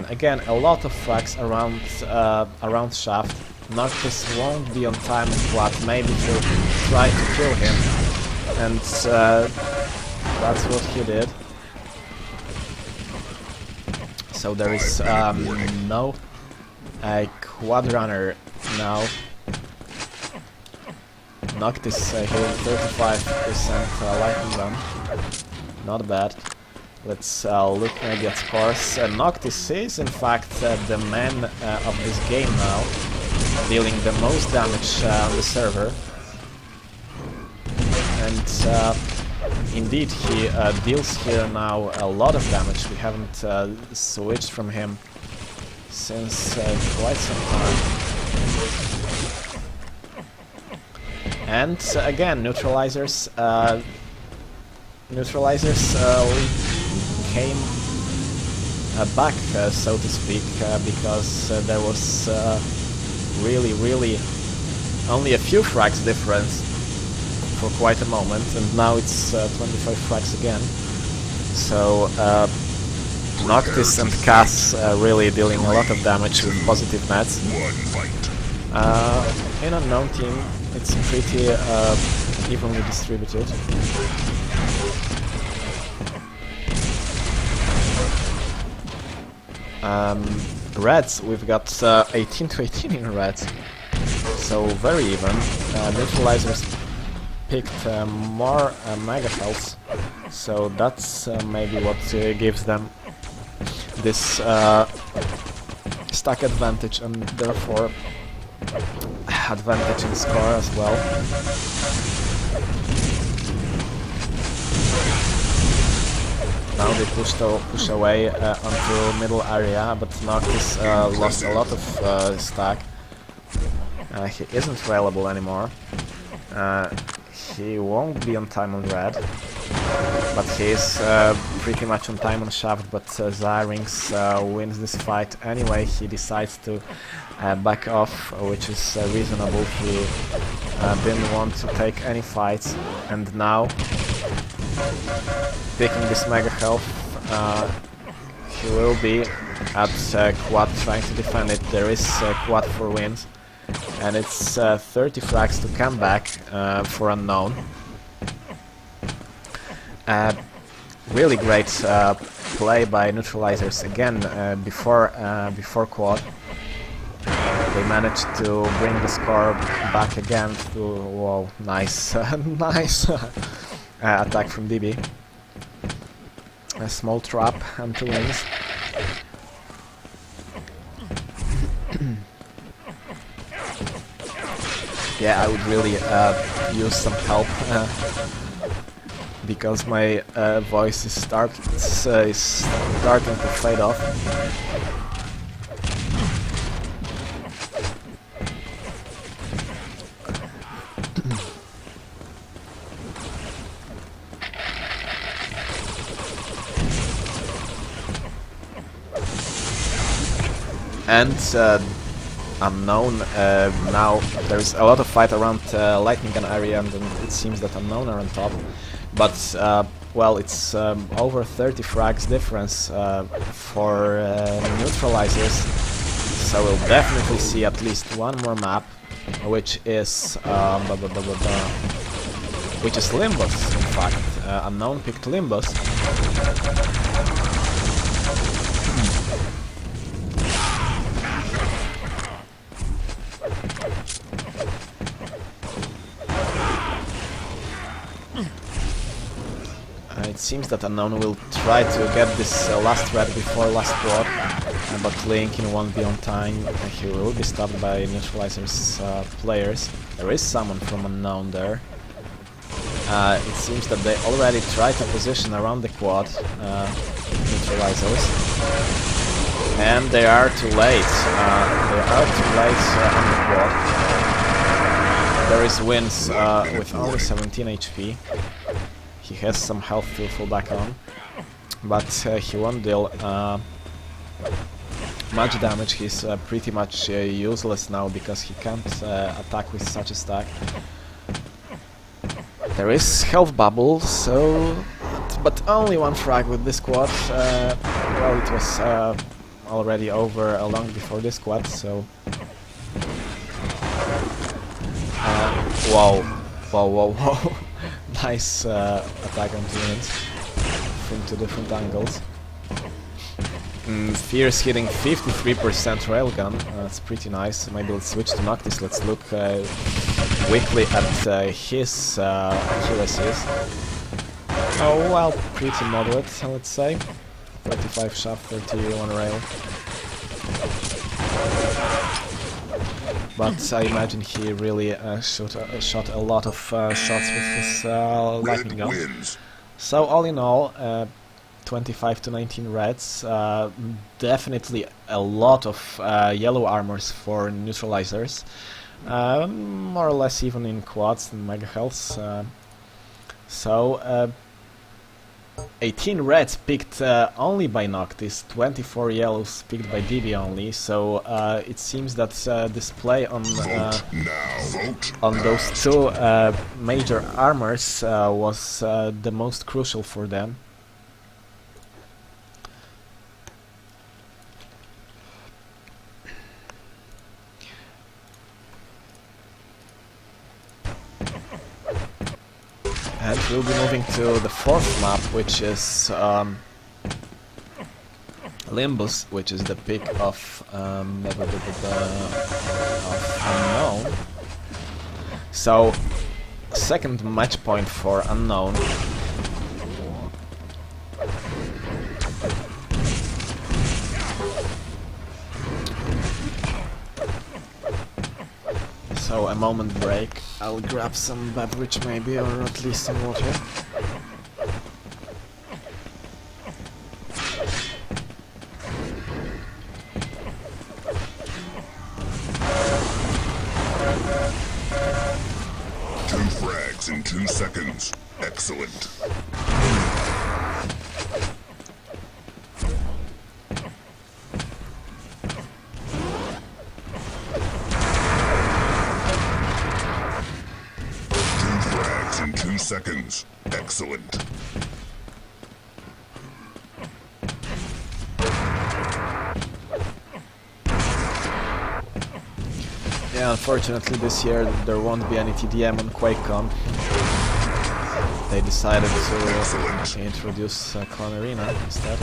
again, a lot of frags around Shaft. Noctis won't be on time and Quad. Maybe he'll try to kill him, and that's what he did. So there is no Quad runner now. Noctis here 35% lightning gun. Not bad. Let's look maybe at scores. Noctis is in fact the man of this game now, dealing the most damage on the server. And indeed he deals here now a lot of damage. We haven't switched from him since quite some time. And again, neutralizers came back, so to speak, because there was really only a few frags difference for quite a moment, and now it's 25 frags again. So Noctis and Cass really dealing a lot of damage with positive nets. In unknown team, it's pretty evenly distributed. Reds, we've got 18 to 18 in reds, so very even. Neutralizers picked more mega health, so that's maybe what gives them this stack advantage, and therefore advantage in score as well. Now they push away onto middle area, but Noctis lost a lot of stack. He isn't available anymore. He won't be on time on red, but he's pretty much on time on Shaft. But Zarynx wins this fight anyway. He decides to back off, which is reasonable. He didn't want to take any fights, and now picking this mega health, he will be at Quad trying to defend it. There is Quad for wins, and it's 30 frags to come back for unknown. Really great play by neutralizers again before Quad. They managed to bring the score back again to, whoa, nice, nice attack from DB. A small trap and 2 wins. Yeah, I would really use some help because my voice is starting to fade off. And unknown, now there's a lot of fight around lightning gun area, and it seems that unknown are on top. But well, it's over 30 frags difference for neutralizers, so we'll definitely see at least one more map, which is Limbus. In fact, Unknown picked Limbus. It seems that Unknown will try to get this last red before last quad, but Linkin won't be on time. He will be stopped by Neutralizer's players. There is someone from Unknown there. It seems that they already tried to position around the quad, Neutralizers, and they are too late. They are too late on the quad. There is Wins with only 17 HP. He has some health to fall back on, but he won't deal much damage. He's pretty much useless now because he can't attack with such a stack. There is health bubble, so but only one frag with this quad. Well, it was already over long before this quad, so whoa. Nice attack on two units from two different angles. Fierce hitting 53% railgun, that's pretty nice. Maybe let's switch to Noctis. Let's look quickly at his accuracies. Oh well, pretty moderate, let's say. 35 shaft, 31 rail. But I imagine he really shot a lot of shots with his lightning gun. So all in all, 25 to 19 reds. Definitely a lot of yellow armors for neutralizers. More or less even in quads and mega healths. 18 reds picked only by Noctis, 24 yellows picked by DB only, so it seems that this play on those two major armors was the most crucial for them. And we'll be moving to the fourth map, which is Limbus, which is the pick of Unknown. So, second match point for Unknown. So, a moment break. I'll grab some beverage maybe, or at least some water.
Two frags in 2 seconds. Excellent. In 2 seconds. Excellent.
Yeah, unfortunately this year there won't be any TDM on QuakeCon. They decided to introduce Clone Arena instead.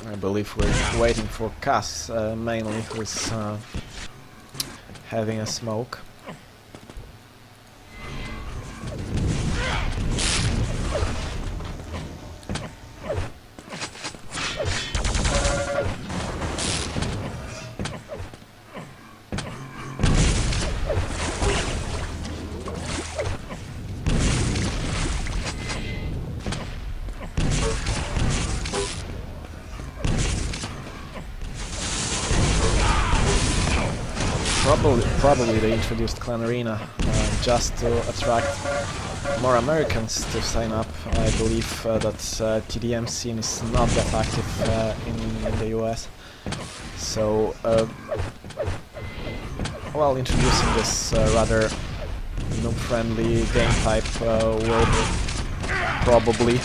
I believe we're waiting for Cass, mainly, who's having a smoke. probably they introduced Clan Arena just to attract more Americans to sign up. I believe that TDM scene is not that active in the US. So, well, introducing this rather noob-friendly game type will probably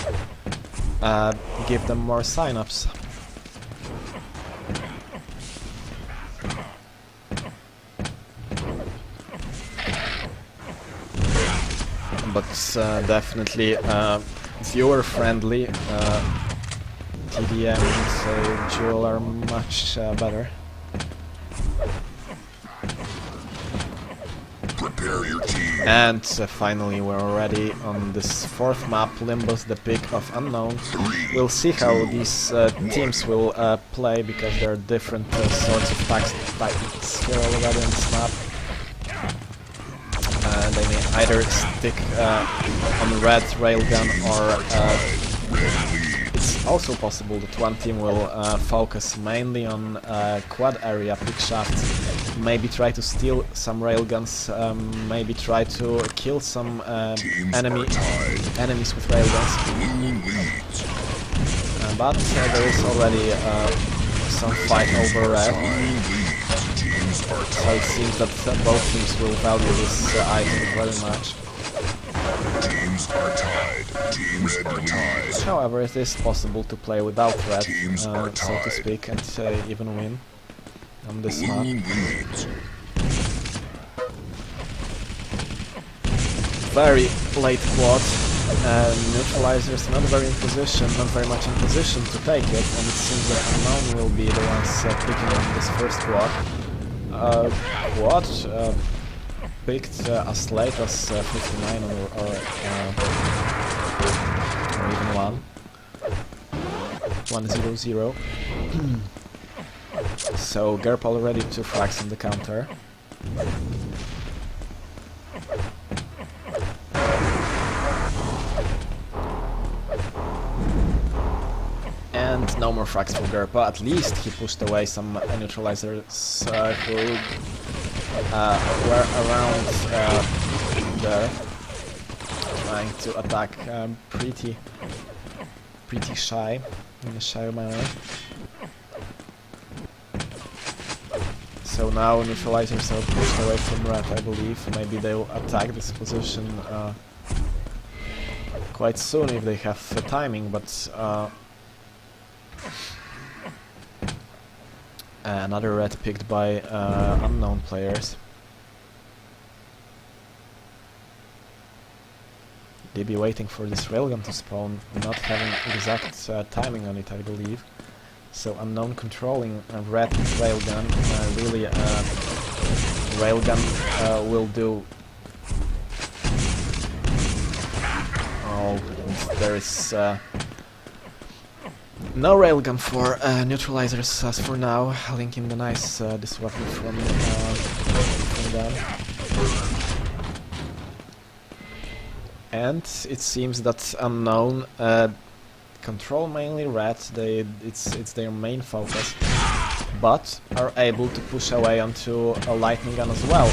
give them more sign-ups. But definitely viewer-friendly. TDM and Duel are much better.
Prepare your team.
And finally we're already on this fourth map, Limbus, the Peak of Unknown. We'll see how these teams will play, because there are different sorts of tactics here already on this map. They may either stick on red railgun, or it's also possible that one team will focus mainly on quad area pick shafts, maybe try to steal some railguns, maybe try to kill some enemies with railguns. But there is already some fight over red. So it seems that both teams will value this item very much.
Teams are tied. Teams are tied.
However, it is possible to play without red, so to speak, and even win on this map. Very late quad. Neutralizers not very much in position to take it, and it seems that Unknown will be the ones picking up this first quad. Quad picked as late as 59 or even 1-0-0. So Gerp already 2 frags on the counter. And no more frags for Gerpa. At least he pushed away some neutralizers who were around there, trying to attack pretty shy, in a shy manner. So now neutralizers are pushed away from red, I believe. Maybe they'll attack this position quite soon if they have timing, but another red picked by unknown players. They'll be waiting for this railgun to spawn, not having exact timing on it, I believe. So unknown controlling a red railgun, really railgun will do. Oh, there is no railgun for neutralizers as for now, linking the nice disruptor from them. And it seems that unknown control mainly red, it's their main focus, but are able to push away onto a lightning gun as well.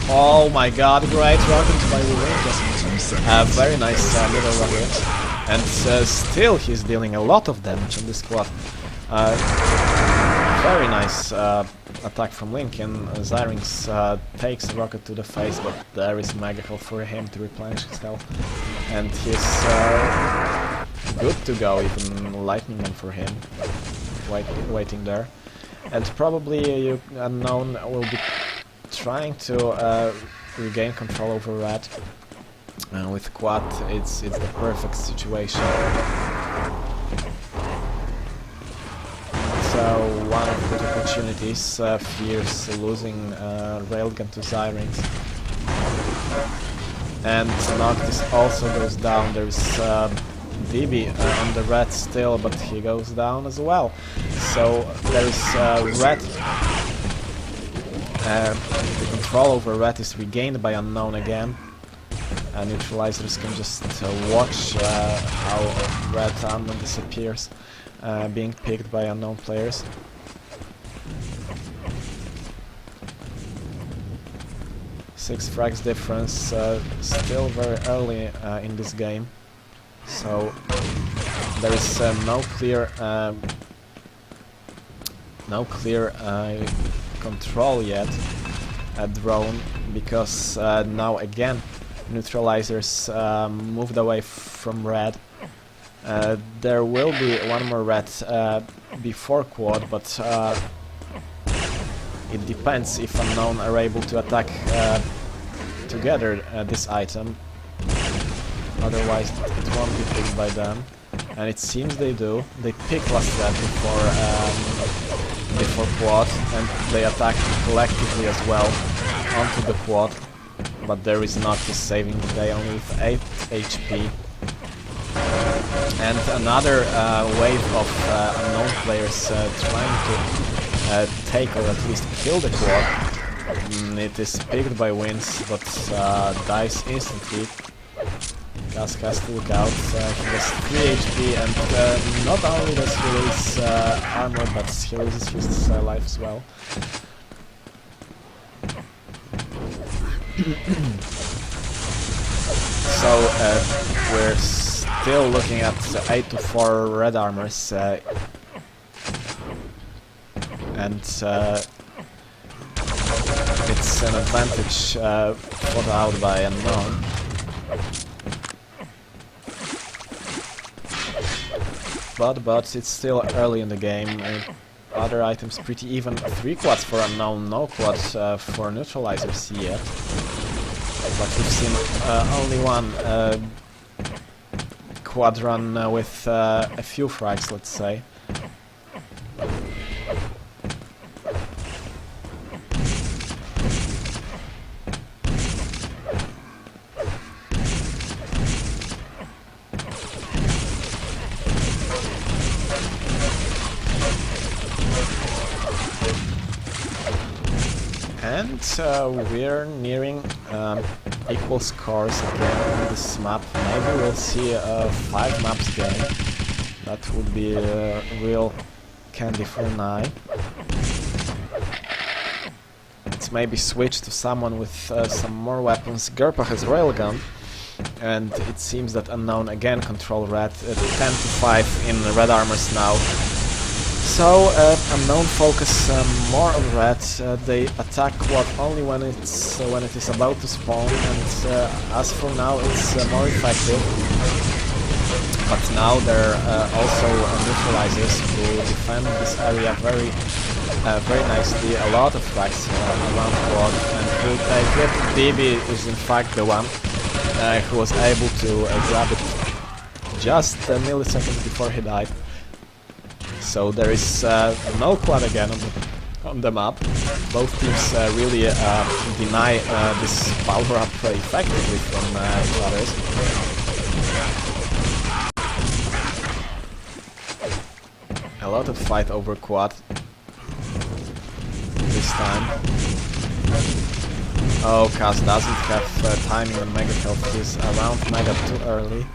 Oh my god, great rocket by Lincoln. Very nice little rocket. And still he's dealing a lot of damage on this squad. Very nice attack from Lincoln. Zyrinx takes a rocket to the face, but there is mega health for him to replenish his health. And he's good to go, even lightning gun for him, waiting there. And probably unknown will be trying to regain control over red. With quad, it's the perfect situation. So one of the opportunities, Fierce losing railgun to Zyrinx. And Noctis also goes down. There's DB on the red still, but he goes down as well. So there's red. The control over red is regained by unknown again. Neutralizers can just watch how red unknown disappears, being picked by unknown players. 6 frags difference, still very early in this game, so there is no clear control yet at drone, because now again neutralizers moved away from red. There will be one more red before quad, but it depends if unknown are able to attack together this item. Otherwise it won't be picked by them, and it seems they do. They pick last red before quad, and they attack collectively as well onto the quad, but there is Noctis saving the day only with 8 HP. And another wave of unknown players trying to take or at least kill the quad. It is picked by Wins, but dies instantly. Gus has to look out. He has 3 HP, and not only does he lose armor, but he loses his life as well. So we're still looking at 8 to 4 red armors, and it's an advantage fought out by unknown. But it's still early in the game. Other items pretty even. 3 quads for unknown, no quads for neutralizers yet. But we've seen only one quad run with a few frags, let's say. And we're nearing equal scores again on this map. Maybe we'll see a 5 maps game. That would be a real candy for an eye. Let's maybe switch to someone with some more weapons. Gerpa has railgun, and it seems that unknown again control red. 10 to 5 in red armors now. So unknown focus more on red. They attack quad only when it is about to spawn, and as for now it's more effective. But now there are also neutralizers who defend this area very nicely. A lot of frags around quad, and who take it. DB is in fact the one who was able to grab it just a millisecond before he died. So there is no quad again on the map. Both teams really deny this power-up effectively from each other. A lot of fight over quad this time. Oh, Kaz doesn't have timing on Mega Health. He's around Mega too early.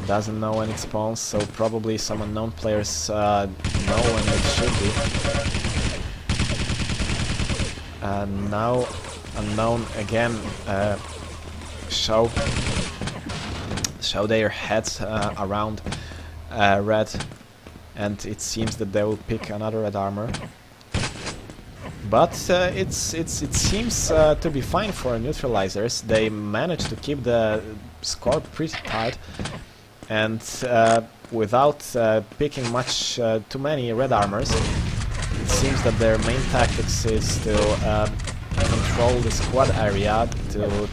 Doesn't know when it spawns, so probably some unknown players know when it should be. And now unknown again show their heads around red, and it seems that they will pick another red armor. But it seems to be fine for neutralizers. They managed to keep the score pretty tight. And without picking too many red armors, it seems that their main tactics is to control the squad area, to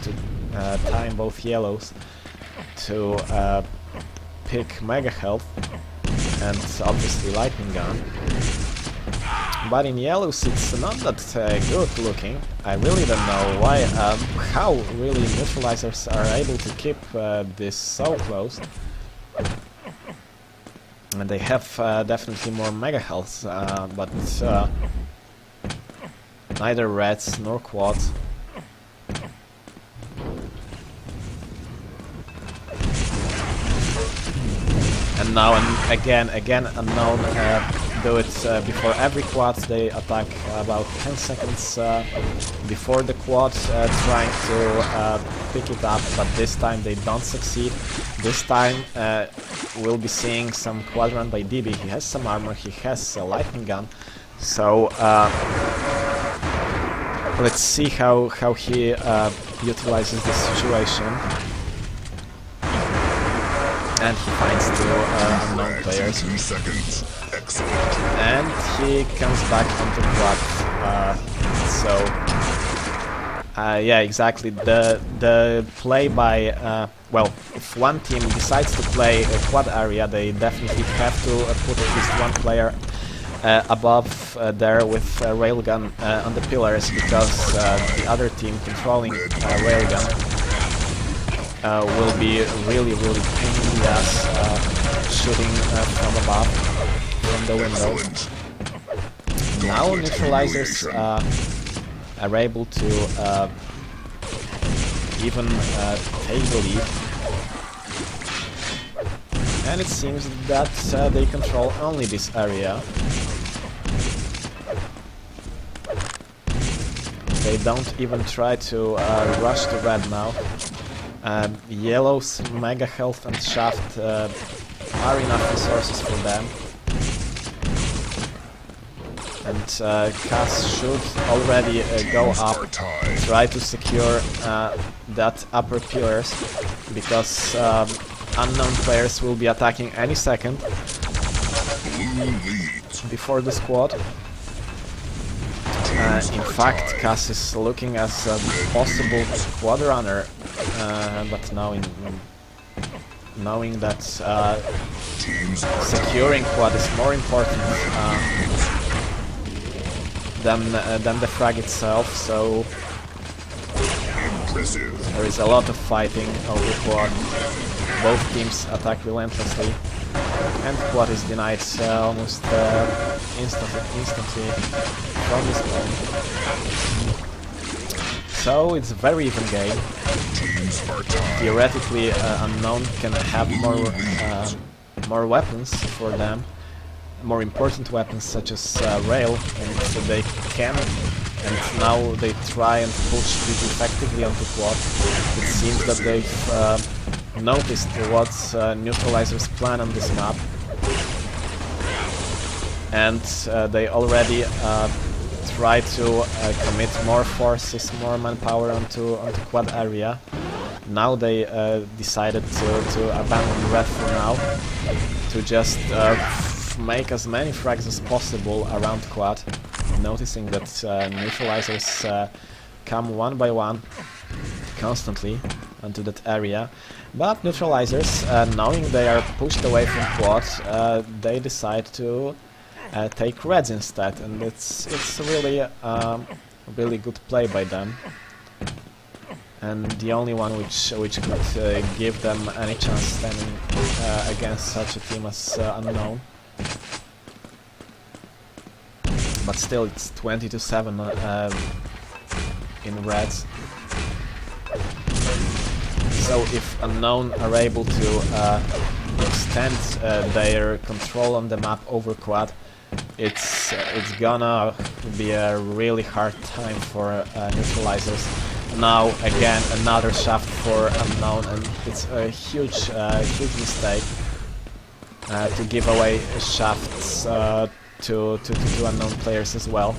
time both yellows, to pick Mega Health, and obviously Lightning Gun. But in yellows it's not that good looking. I really don't know why, how really neutralizers are able to keep this so close. And they have definitely more Mega Health, but neither reds nor quads. And now again unknown do it before every quad. They attack about 10 seconds before the quad, trying to pick it up, but this time they don't succeed. This time we'll be seeing some quad run by DB. He has some armor, he has a lightning gun, so let's see how he utilizes this situation. And he finds two unknown players.
2 seconds. Excellent.
And he comes back onto quad. Yeah, exactly. The play by well, if one team decides to play a quad area, they definitely have to put at least one player above there with railgun on the pillars, because the other team controlling railgun will be really pain in the ass, shooting from above, from the window. Now neutralizers are able to even take the lead, and it seems that they control only this area. They don't even try to rush to red now. Yellow's mega health and shaft are enough resources for them. And Cass should already go up, try to secure that upper pillars, because unknown players will be attacking any second before the squad. In fact, Cass is looking as a possible quad runner, but now knowing that securing quad is more important than the frag itself, so there is a lot of fighting over quad. Both teams attack relentlessly, and quad is denied almost instantly from this point. So it's a very even game. Theoretically, unknown can have more weapons for them, more important weapons such as rail, and so they can, and now they try and push pretty effectively onto quad. It seems that they've noticed what's neutralizer's plan on this map, and they already try to commit more forces, more manpower onto quad area. Now they decided to abandon red for now, to just make as many frags as possible around quad, noticing that neutralizers come one by one constantly onto that area. But neutralizers, knowing they are pushed away from quad, they decide to take reds instead, and it's really really good play by them, and the only one which could give them any chance standing against such a team as unknown. But still, it's 20-7 in reds. So if unknown are able to extend their control on the map over quad, it's gonna be a really hard time for neutralizers. Now again another shaft for unknown, and it's a huge mistake to give away shafts to unknown players as well,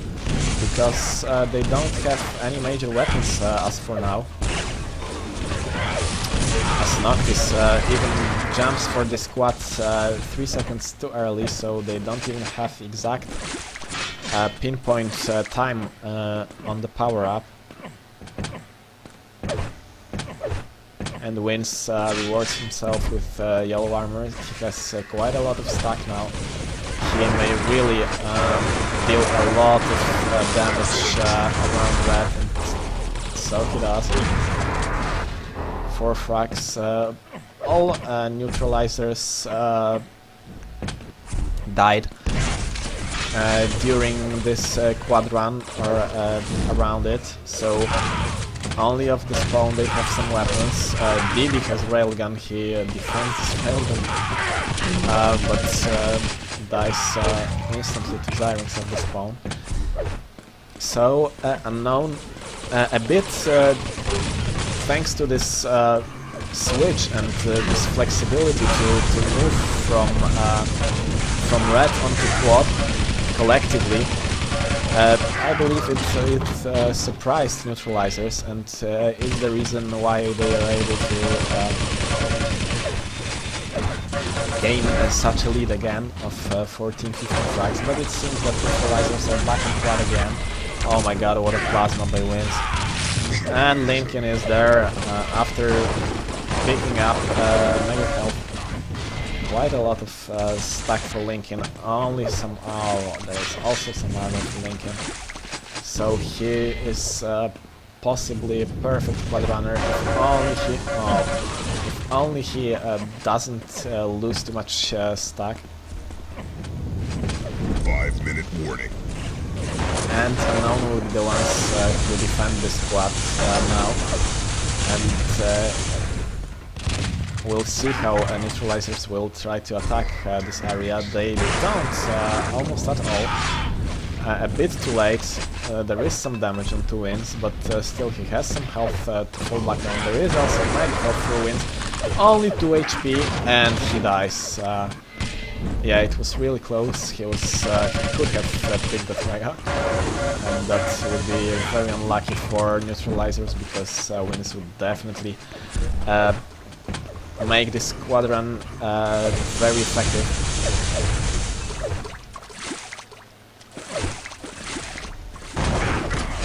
because they don't have any major weapons as for now. As Noctis even jumps for the squad 3 seconds too early, so they don't even have exact pinpoint time on the power-up. And Wins rewards himself with yellow armor. He has quite a lot of stock now. He may really deal a lot of damage around red, and so he does. 4 frags. All neutralizers died during this quad run or around it, so only of the spawn they have some weapons. DB has railgun, he defends his railgun, but dies instantly to Xyrings at the spawn. So Unknown, a bit thanks to this switch and this flexibility to move from red onto quad collectively, I believe it surprised neutralizers and is the reason why they are able to gain such a lead again of 14-15 frags. But it seems that neutralizers are back in quad again. Oh my god, what a plasma by Wins. And Lincoln is there after picking up mega health. Quite a lot of stack for Lincoln. Only some. Oh, there's also some armor for Lincoln. So he is possibly a perfect quad runner if only he doesn't lose too much stack.
5-minute warning.
And Unknown will be the ones who defend this quad now. And we'll see how neutralizers will try to attack this area. They don't, almost at all. A bit too late. There is some damage on 2 Wins, but still he has some health to fall back on. There is also mega health for Wins. Only 2 HP and he dies. Yeah, it was really close. He could have picked that mega, and that would be very unlucky for neutralizers because Wins would definitely make this squadron very effective.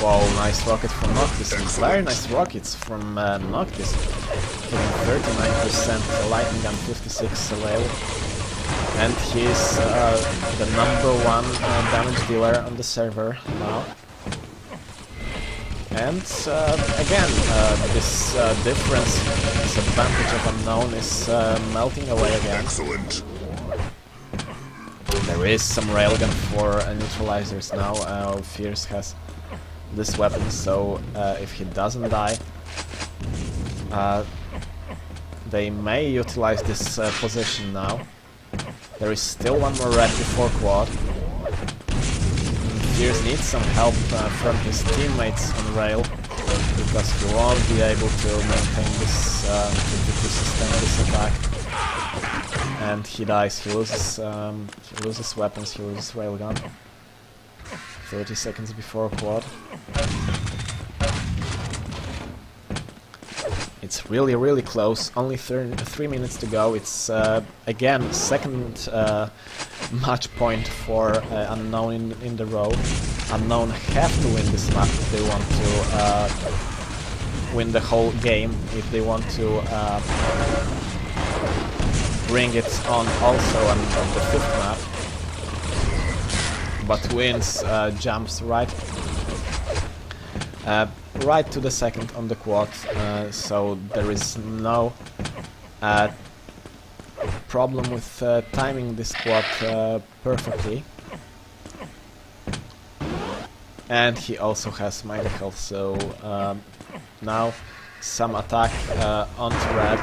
Wow, nice rocket from Noctis, and very nice rockets from Noctis, hitting 39%, lightning gun 56 rail, and he's the #1 damage dealer on the server now. And again, this difference, this advantage of Unknown is melting away again.
Excellent.
There is some railgun for neutralizers now. Fierce has this weapon, so if he doesn't die, they may utilize this position now. There is still one more red before quad. Fierce needs some help from his teammates on rail, because he won't be able to maintain this, to sustain this attack. And he dies, he loses weapons, he loses railgun. 30 seconds before quad. It's really close, only 3 minutes to go. It's again second match point for Unknown in the row. Unknown have to win this map if they want to win the whole game, if they want to bring it on also on the 5th map. But Wins jumps right to the 2nd on the quad, so there is no problem with timing this quad perfectly. And he also has mega health, so now some attack onto red.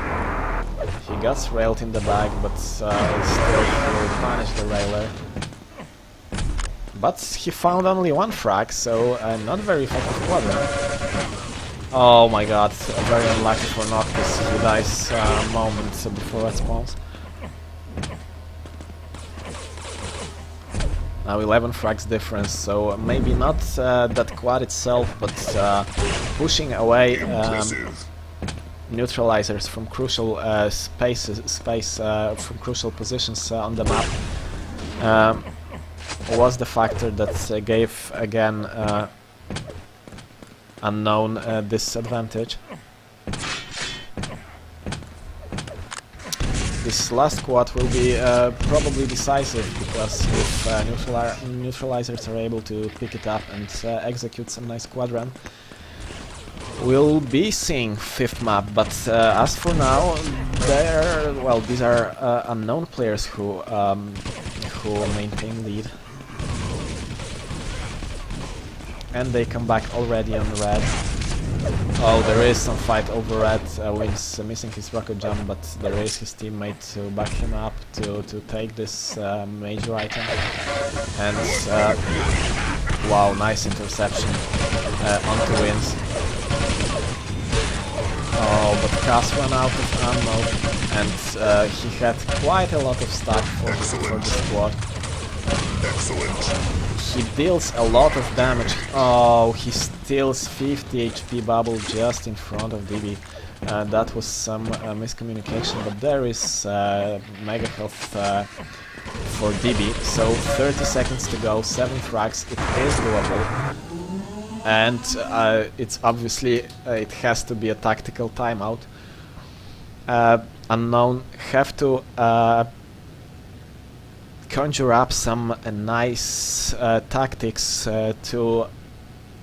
He got railed in the back, but still he will punish the railer. But he found only 1 frag, so not very effective quadrant. Oh my god, very unlucky for Noctis. He dies moments before red spawns. Now 11 frags difference, so maybe not that quad itself, but pushing away neutralizers from crucial from crucial positions on the map was the factor that gave again Unknown disadvantage. This last quad will be probably decisive, because if neutralizers are able to pick it up and execute some nice quad run, we'll be seeing 5th map. But as for now, these are Unknown players who maintain lead. And they come back already on red. Oh, there is some fight over red. Wings missing his rocket jump, but there is his teammate to back him up to take this major item. And wow, nice interception onto Wins. Oh, but Cass ran out of ammo, and he had quite a lot of stuff for the squad.
Excellent.
He deals a lot of damage. Oh, he steals 50 HP bubble just in front of DB. That was some miscommunication, but there is mega health for DB. So 30 seconds to go, 7 frags. It is doable. And it's obviously, it has to be a tactical timeout. Unknown have to conjure up some nice tactics to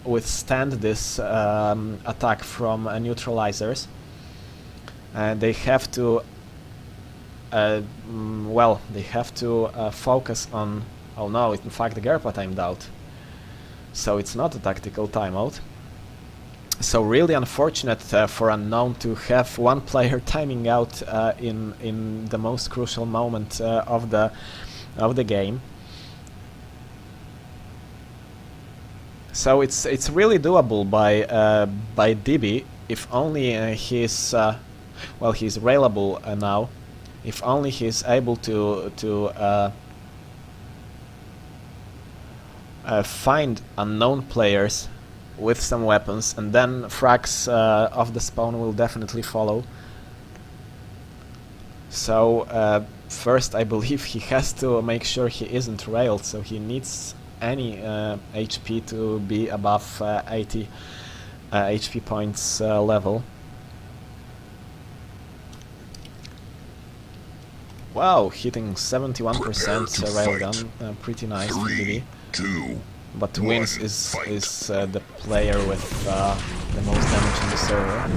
withstand this attack from neutralizers. They have to, well, they have to focus on. Oh no! In fact, the Gerpa timed out, so it's not a tactical timeout. So really unfortunate for Unknown to have one player timing out in the most crucial moment of the game. So it's really doable by DB if only he's well, he's railable now. If only he's able to find unknown players with some weapons, and then frags of the spawn will definitely follow. So first, I believe he has to make sure he isn't railed, so he needs any HP to be above 80 HP points level. Wow, hitting 71% railgun, pretty nice.
3, 2,
but Wins is the player with the most damage in the server.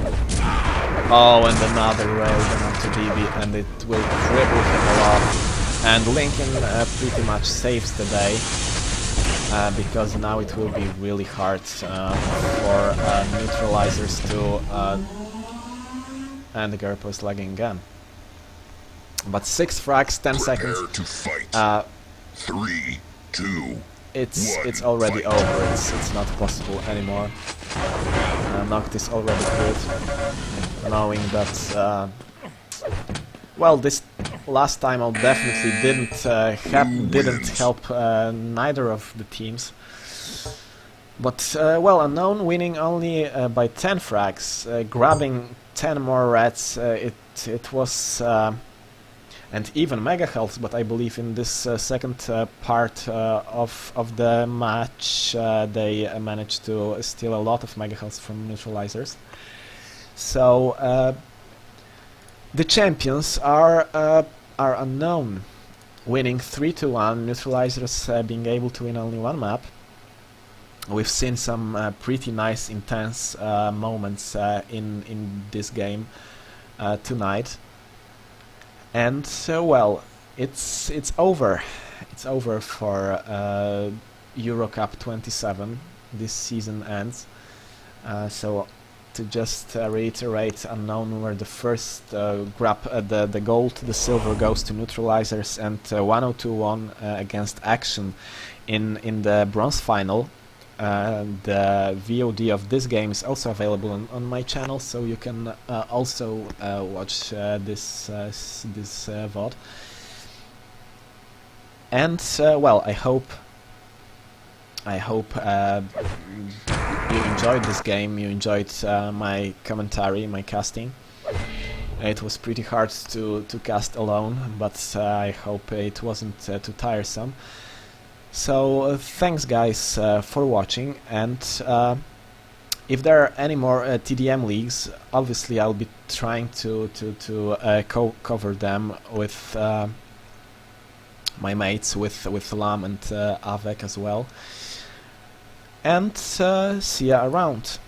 Oh, and another railgun onto DB, and it will cripple him a lot. And Lincoln pretty much saves the day, because now it will be really hard for neutralizers to... and the Gerpa is lagging again. But 6 frags, 10 seconds.
3, 2,
it's already over. It's not possible anymore. Noct is already good, knowing that well, this last time I definitely didn't help neither of the teams. But well, Unknown winning only by 10 frags, grabbing 10 more reds. It was. And even mega health, but I believe in this second part of the match they managed to steal a lot of mega health from neutralizers. So the champions are Unknown, winning 3-1. Neutralizers being able to win only one map. We've seen some pretty nice, intense moments in this game tonight. And well, it's over. It's over for EuroCup 27. This season ends. So to just reiterate, Unknown were the first grab the gold. The silver goes to neutralizers, and 102-1 against Action in the bronze final. The VOD of this game is also available on my channel, so you can also watch this VOD. And well, I hope you enjoyed this game. You enjoyed my commentary, my casting. It was pretty hard to cast alone, but I hope it wasn't too tiresome. So thanks guys for watching, and if there are any more TDM leagues, obviously I'll be trying to cover them with my mates, with Lam and Avec as well. And see ya around.